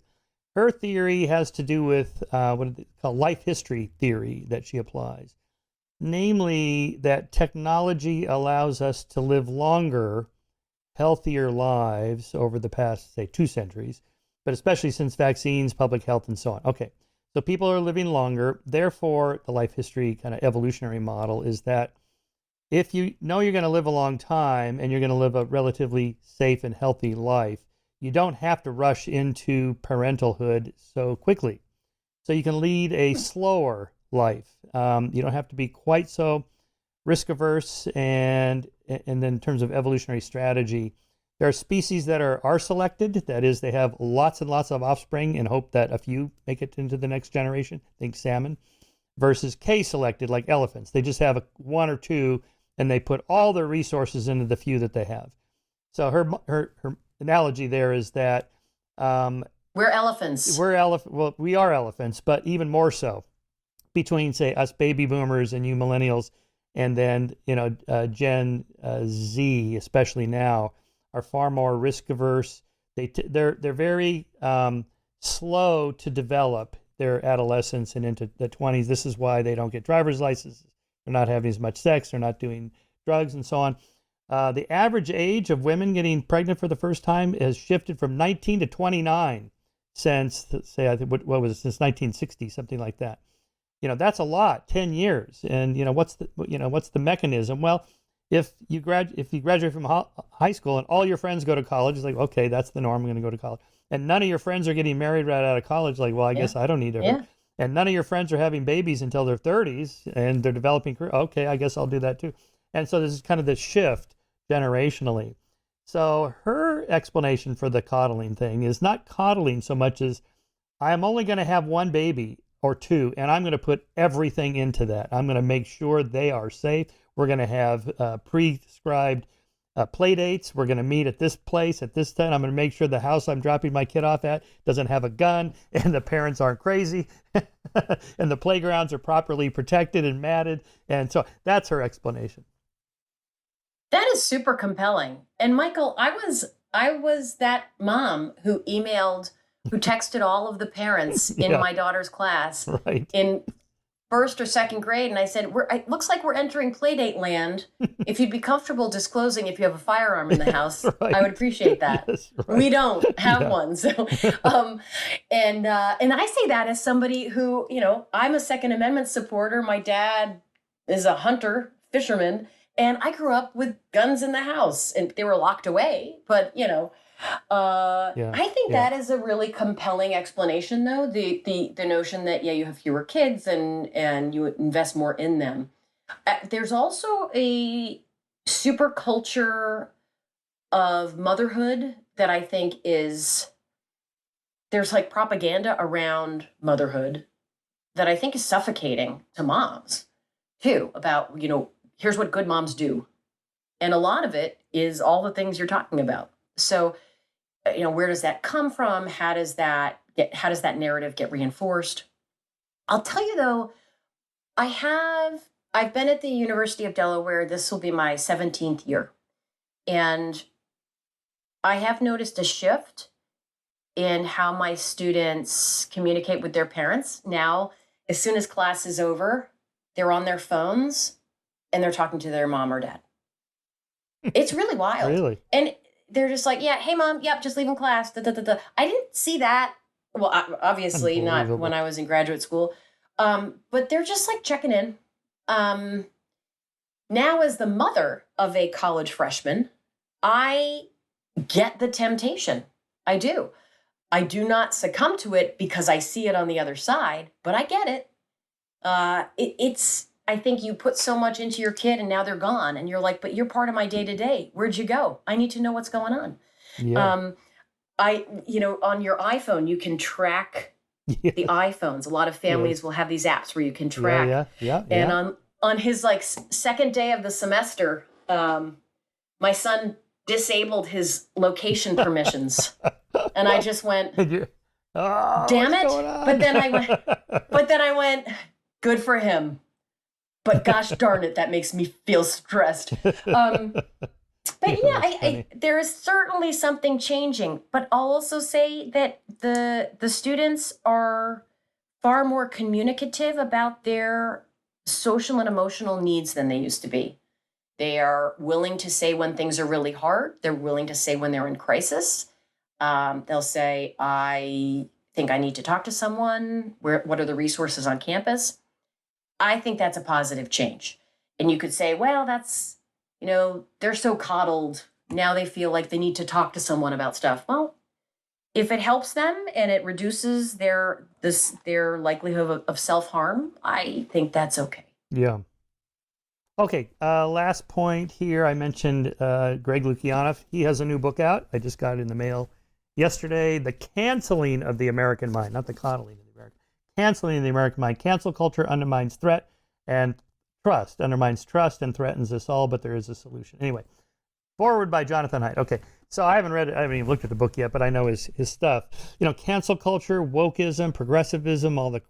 Her theory has to do with what they call life history theory that she applies. Namely, that technology allows us to live longer, healthier lives over the past, say, 2 centuries, but especially since vaccines, public health, and so on. Okay, so people are living longer. Therefore, the life history kind of evolutionary model is that if you know you're going to live a long time and you're going to live a relatively safe and healthy life, you don't have to rush into parenthood so quickly. So you can lead a slower life. You don't have to be quite so risk averse. And then in terms of evolutionary strategy, there are species that are selected. That is, they have lots and lots of offspring and hope that a few make it into the next generation. Think salmon. Versus K-selected, like elephants. They just have 1 or 2, and they put all their resources into the few that they have. So her analogy there is that we're elephants. Well, we are elephants, but even more so between, say, us baby boomers and you millennials, and then Gen Z, especially now, are far more risk averse. They're very slow to develop their adolescence and into the 20s. This is why they don't get driver's licenses. They're not having as much sex. They're not doing drugs and so on. The average age of women getting pregnant for the first time has shifted from 19 to 29 since, say, I think what was it, since 1960, something like that. That's a lot, 10 years. And what's the mechanism? Well, if you graduate from high school and all your friends go to college, it's like, okay, that's the norm. I'm going to go to college. And none of your friends are getting married right out of college. Like, well, I guess I don't need to. Yeah. And none of your friends are having babies until their 30s and they're developing career. Okay, I guess I'll do that too. And so this is kind of this shift generationally. So her explanation for the coddling thing is not coddling so much as I'm only going to have one baby or two, and I'm going to put everything into that. I'm going to make sure they are safe. We're going to have prescribed play dates. We're going to meet at this place at this time. I'm going to make sure the house I'm dropping my kid off at doesn't have a gun and the parents aren't crazy and the playgrounds are properly protected and matted. And so that's her explanation. That is super compelling. And Michael, I was that mom who texted all of the parents in my daughter's class in first or second grade. And I said, it looks like we're entering playdate land. If you'd be comfortable disclosing if you have a firearm in the house, I would appreciate that. Yes, we don't have one. So, and I say that as somebody who, I'm a Second Amendment supporter. My dad is a hunter, fisherman, and I grew up with guns in the house and they were locked away. But, I think that is a really compelling explanation, though, the notion that, you have fewer kids and you invest more in them. There's also a super culture of motherhood that I think there's like propaganda around motherhood that I think is suffocating to moms, too, about, here's what good moms do. And a lot of it is all the things you're talking about. So, where does that come from? How does that narrative get reinforced? I'll tell you though, I've been at the University of Delaware. This will be my 17th year. And I have noticed a shift in how my students communicate with their parents. Now, as soon as class is over, they're on their phones and they're talking to their mom or dad. It's really wild. Really? And they're just like, yeah, hey mom, yep, just leaving class. Da, da, da, da. I didn't see that. Well, obviously not when I was in graduate school. But they're just like checking in. Now, as the mother of a college freshman, I get the temptation. I do. I do not succumb to it because I see it on the other side, but I get it. I think you put so much into your kid and now they're gone. And you're like, but you're part of my day to day. Where'd you go? I need to know what's going on. Yeah. On your iPhone, you can track the iPhones. A lot of families will have these apps where you can track. Yeah. And on his second day of the semester, my son disabled his location permissions. And I just went, damn it. But then I went, good for him. But gosh darn it, that makes me feel stressed. But there is certainly something changing. But I'll also say that the students are far more communicative about their social and emotional needs than they used to be. They are willing to say when things are really hard. They're willing to say when they're in crisis. They'll say, I think I need to talk to someone. What are the resources on campus? I think that's a positive change. And you could say, well, that's, they're so coddled. Now they feel like they need to talk to someone about stuff. Well, if it helps them and it reduces their likelihood of self-harm, I think that's okay. Yeah. Okay. Last point here. I mentioned Greg Lukianoff. He has a new book out. I just got it in the mail yesterday. The Canceling of the American Mind, not the coddling of the American. Canceling of the American Mind. Cancel culture undermines threat and trust. Undermines trust and threatens us all, but there is a solution. Anyway, forward by Jonathan Haidt. Okay. So I haven't read it. I haven't even looked at the book yet, but I know his stuff. Cancel culture, wokeism, progressivism, all the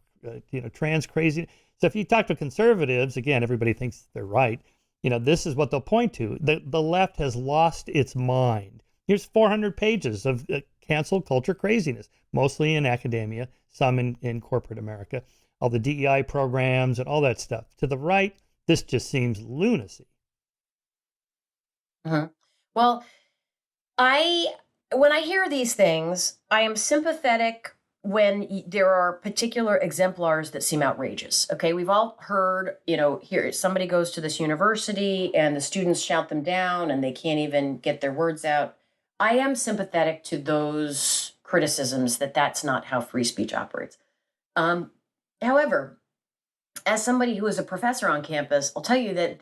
trans crazy. So if you talk to conservatives, again, everybody thinks they're right. This is what they'll point to. The left has lost its mind. Here's 400 pages of cancel culture craziness, mostly in academia, some in corporate America, all the DEI programs and all that stuff. To the right, this just seems lunacy. Uh-huh. Well, I when I hear these things, I am sympathetic when there are particular exemplars that seem outrageous. Okay, we've all heard, here somebody goes to this university and the students shout them down and they can't even get their words out. I am sympathetic to those criticisms that that's not how free speech operates. However, as somebody who is a professor on campus, I'll tell you that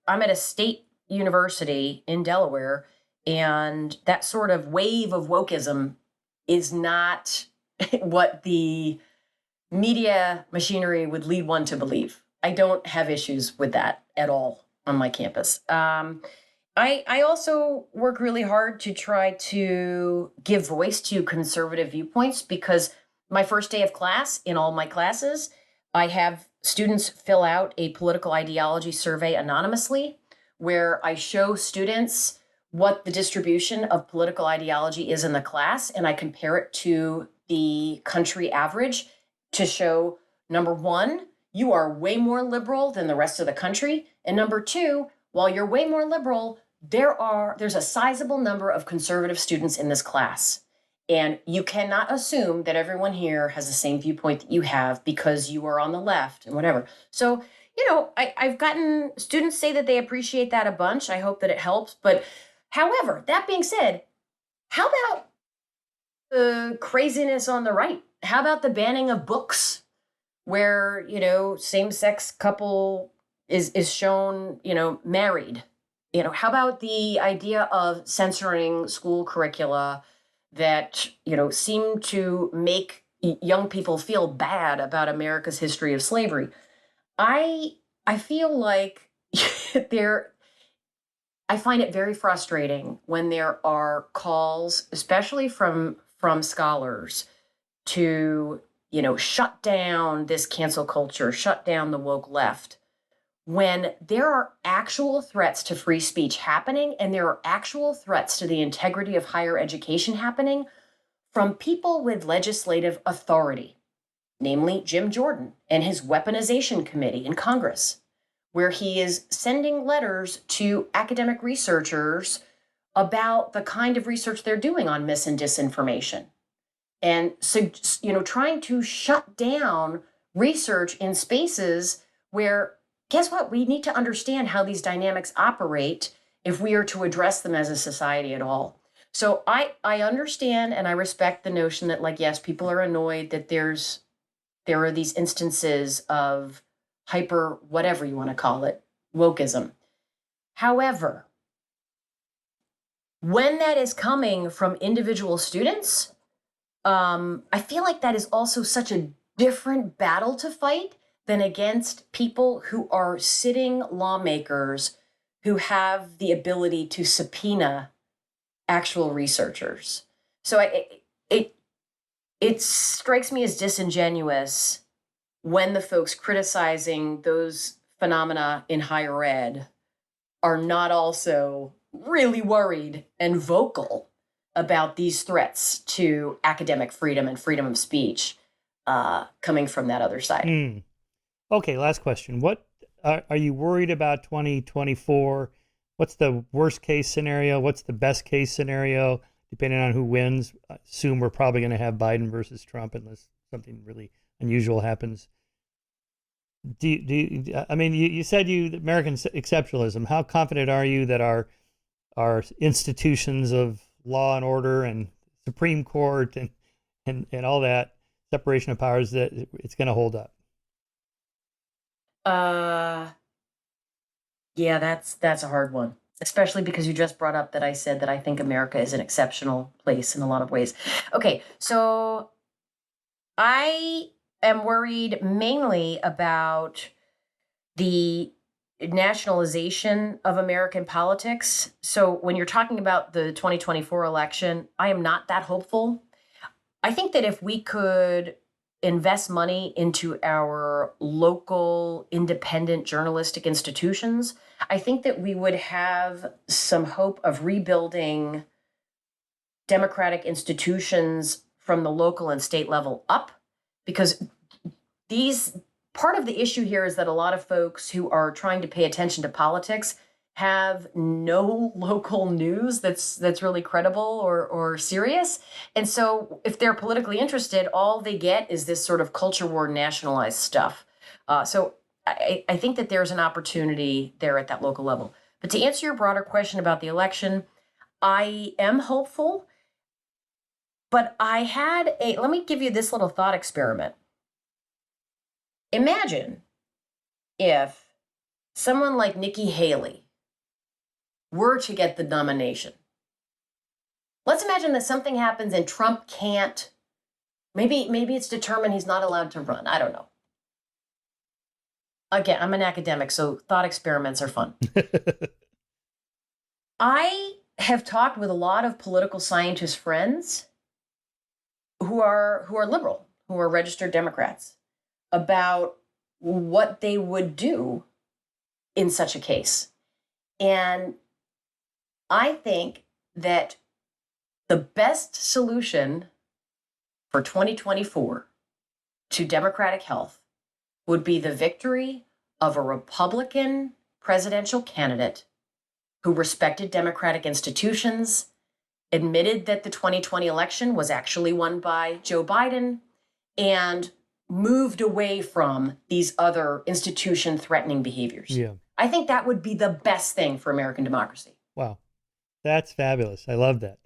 I'm at a state university in Delaware, and that sort of wave of wokeism is not what the media machinery would lead one to believe. I don't have issues with that at all on my campus. I also work really hard to try to give voice to conservative viewpoints, because my first day of class in all my classes, I have students fill out a political ideology survey anonymously, where I show students what the distribution of political ideology is in the class, and I compare it to the country average to show, number one, you are way more liberal than the rest of the country, and number two, while you're way more liberal, there's a sizable number of conservative students in this class. And you cannot assume that everyone here has the same viewpoint that you have because you are on the left and whatever. So, I've gotten students say that they appreciate that a bunch. I hope that it helps. But however, that being said, how about the craziness on the right? How about the banning of books where, same-sex couple is shown, married? How about the idea of censoring school curricula that, seem to make young people feel bad about America's history of slavery? I feel like I find it very frustrating when there are calls, especially from scholars, to, shut down this cancel culture, shut down the woke left, when there are actual threats to free speech happening and there are actual threats to the integrity of higher education happening from people with legislative authority, namely Jim Jordan and his weaponization committee in Congress, where he is sending letters to academic researchers about the kind of research they're doing on mis and disinformation. And so, trying to shut down research in spaces where, guess what? We need to understand how these dynamics operate if we are to address them as a society at all. So I understand and I respect the notion that, yes, people are annoyed that there are these instances of hyper, whatever you want to call it, wokeism. However, when that is coming from individual students, I feel like that is also such a different battle to fight than against people who are sitting lawmakers who have the ability to subpoena actual researchers. So it strikes me as disingenuous when the folks criticizing those phenomena in higher ed are not also really worried and vocal about these threats to academic freedom and freedom of speech coming from that other side. Okay, last question. What are you worried about 2024? What's the worst case scenario? What's the best case scenario? Depending on who wins, I assume we're probably going to have Biden versus Trump unless something really unusual happens. You said American exceptionalism. How confident are you that our institutions of law and order and Supreme Court and all that separation of powers, that it's going to hold up? Yeah, that's a hard one, especially because you just brought up that I said that I think America is an exceptional place in a lot of ways. Okay, so I am worried mainly about the nationalization of American politics. So when you're talking about the 2024 election, I am not that hopeful. I think that if we could invest money into our local independent journalistic institutions, I think that we would have some hope of rebuilding democratic institutions from the local and state level up, because part of the issue here is that a lot of folks who are trying to pay attention to politics have no local news that's really credible or serious. And so if they're politically interested, all they get is this sort of culture war nationalized stuff. So I think that there's an opportunity there at that local level. But to answer your broader question about the election, I am hopeful, but let me give you this little thought experiment. Imagine if someone like Nikki Haley were to get the nomination. Let's imagine that something happens and Trump can't, maybe it's determined he's not allowed to run. I don't know. Again, I'm an academic, so thought experiments are fun. I have talked with a lot of political scientist friends who are liberal, who are registered Democrats, about what they would do in such a case. And I think that the best solution for 2024 to Democratic health would be the victory of a Republican presidential candidate who respected democratic institutions, admitted that the 2020 election was actually won by Joe Biden, and moved away from these other institution-threatening behaviors. Yeah. I think that would be the best thing for American democracy. Wow. That's fabulous. I love that.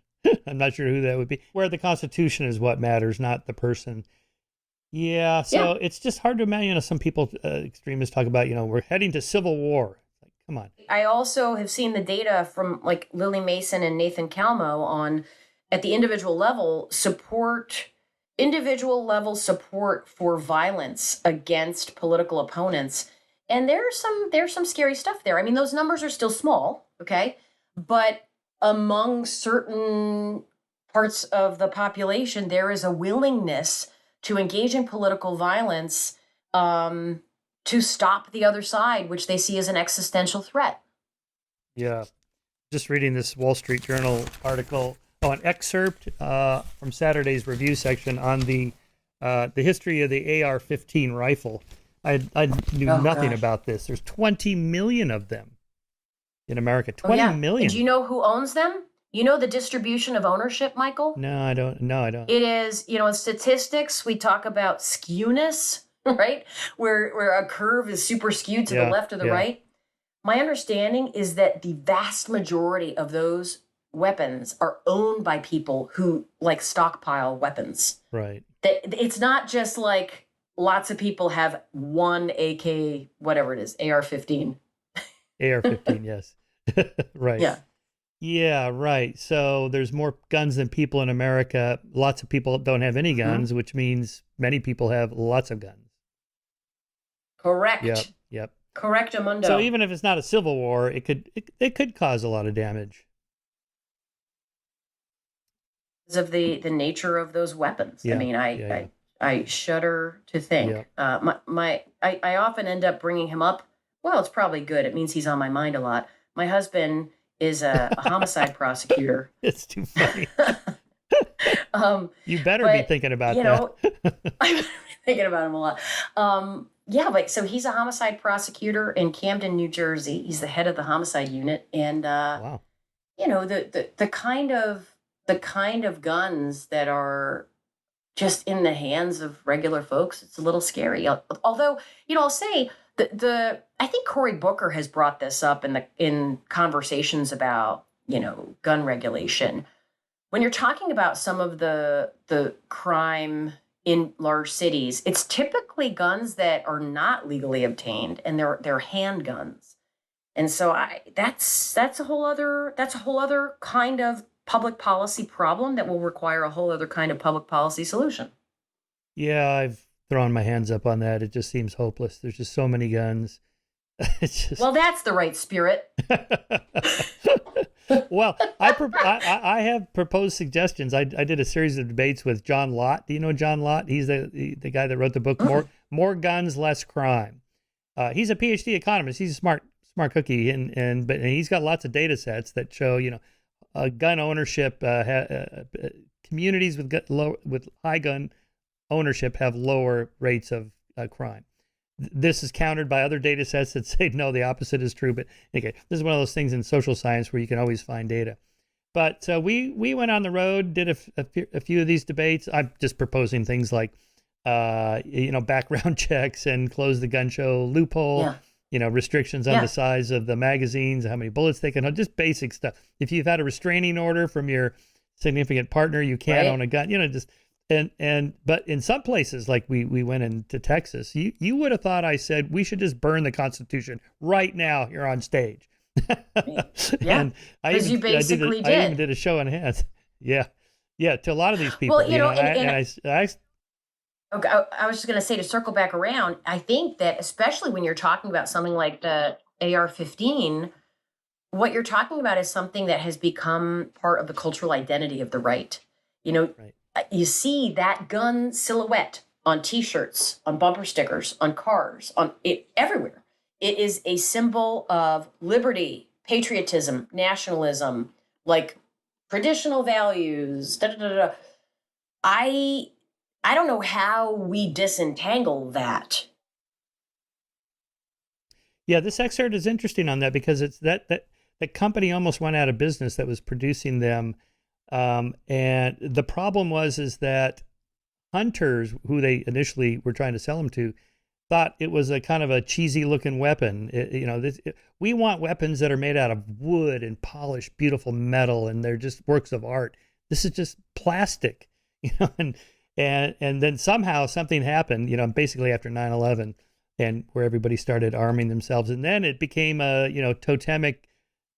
I'm not sure who that would be. Where the Constitution is what matters, not the person. Yeah. So it's just hard to imagine. Some people, extremists, talk about, we're heading to civil war. Like, come on. I also have seen the data from like Lily Mason and Nathan Kalmo on, at the individual level, individual level support for violence against political opponents. And there's some scary stuff there. I mean, those numbers are still small, okay? But among certain parts of the population, there is a willingness to engage in political violence to stop the other side, which they see as an existential threat. Yeah. Just reading this Wall Street Journal article, an excerpt from Saturday's review section on the history of the AR-15 rifle. I knew nothing about this. There's 20 million of them in America. 20 million. And do you know who owns them? You know the distribution of ownership, Michael? No, I don't. It is, in statistics, we talk about skewness, right? Where a curve is super skewed to the left or the right. My understanding is that the vast majority of those weapons are owned by people who like stockpile weapons. Right. That it's not just like lots of people have one AK, whatever it is, AR-15. AR-15, yes. Right. Yeah. Yeah, right. So there's more guns than people in America. Lots of people don't have any guns, which means many people have lots of guns. Correct. Yep. Correctamundo. So even if it's not a civil war, it could cause a lot of damage. Because of the nature of those weapons. Yeah. I mean, I shudder to think. I often end up bringing him up. Well, it's probably good. It means he's on my mind a lot. My husband is a homicide prosecutor. It's too funny. You better be thinking about that. I'm thinking about him a lot. But so he's a homicide prosecutor in Camden, New Jersey. He's the head of the homicide unit, and wow. The kind of guns that are just in the hands of regular folks, it's a little scary. Although, I'll say I think Cory Booker has brought this up in conversations about, gun regulation. When you're talking about some of the crime in large cities, it's typically guns that are not legally obtained, and they're handguns. And so that's a whole other kind of public policy problem that will require a whole other kind of public policy solution. Yeah, I've thrown my hands up on that. It just seems hopeless. There's just so many guns. Well, that's the right spirit. Well, I have proposed suggestions. I did a series of debates with John Lott. Do you know John Lott? He's the guy that wrote the book More Guns, Less Crime. He's a PhD economist. He's a smart cookie, but he's got lots of data sets that show gun ownership. Communities with high gun ownership have lower rates of crime. This is countered by other data sets that say, no, the opposite is true. But okay, this is one of those things in social science where you can always find data. But we went on the road, did a few of these debates. I'm just proposing things like, background checks and close the gun show loophole, restrictions on the size of the magazines, how many bullets they can hold, just basic stuff. If you've had a restraining order from your significant partner, you can't own a gun, but in some places, like we went into Texas, you would have thought I said we should just burn the Constitution right now here on stage. And because you basically I even did a show on hands. Yeah. To a lot of these people. Well, okay, I was just going to say, to circle back around, I think that especially when you're talking about something like the AR-15, what you're talking about is something that has become part of the cultural identity of the right. You see that gun silhouette on T-shirts, on bumper stickers, on cars, on it everywhere. It is a symbol of liberty, patriotism, nationalism, like traditional values. I don't know how we disentangle that. Yeah, this excerpt is interesting on that because it's that company almost went out of business that was producing them, and the problem is that hunters, who they initially were trying to sell them to, thought it was a kind of a cheesy looking weapon. We want weapons that are made out of wood and polished, beautiful metal, and they're just works of art. This is just plastic, and then somehow something happened, basically after 9/11, and where everybody started arming themselves, and then it became a totemic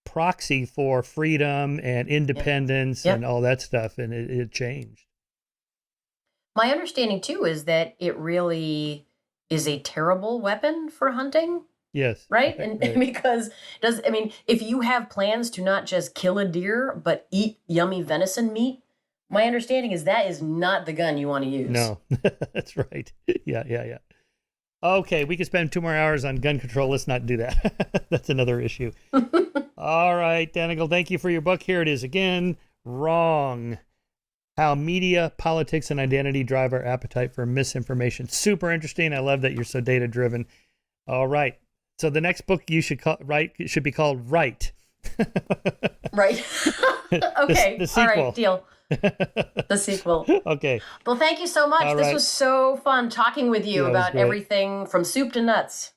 proxy for freedom and independence and all that stuff, and it changed. My understanding too is that it really is a terrible weapon for hunting. Yes. Right? And because if you have plans to not just kill a deer, but eat yummy venison meat, my understanding is that is not the gun you want to use. No, that's right. Yeah. Okay, we could spend 2 more hours on gun control. Let's not do that. That's another issue. All right, Danigal, thank you for your book. Here it is again. Wrong. How media, politics, and identity drive our appetite for misinformation. Super interesting. I love that you're so data-driven. All right. So the next book you should should be called Right. Right. Okay. The sequel. All right, deal. The sequel. Okay. Well, thank you so much. This was so fun talking with you about everything from soup to nuts.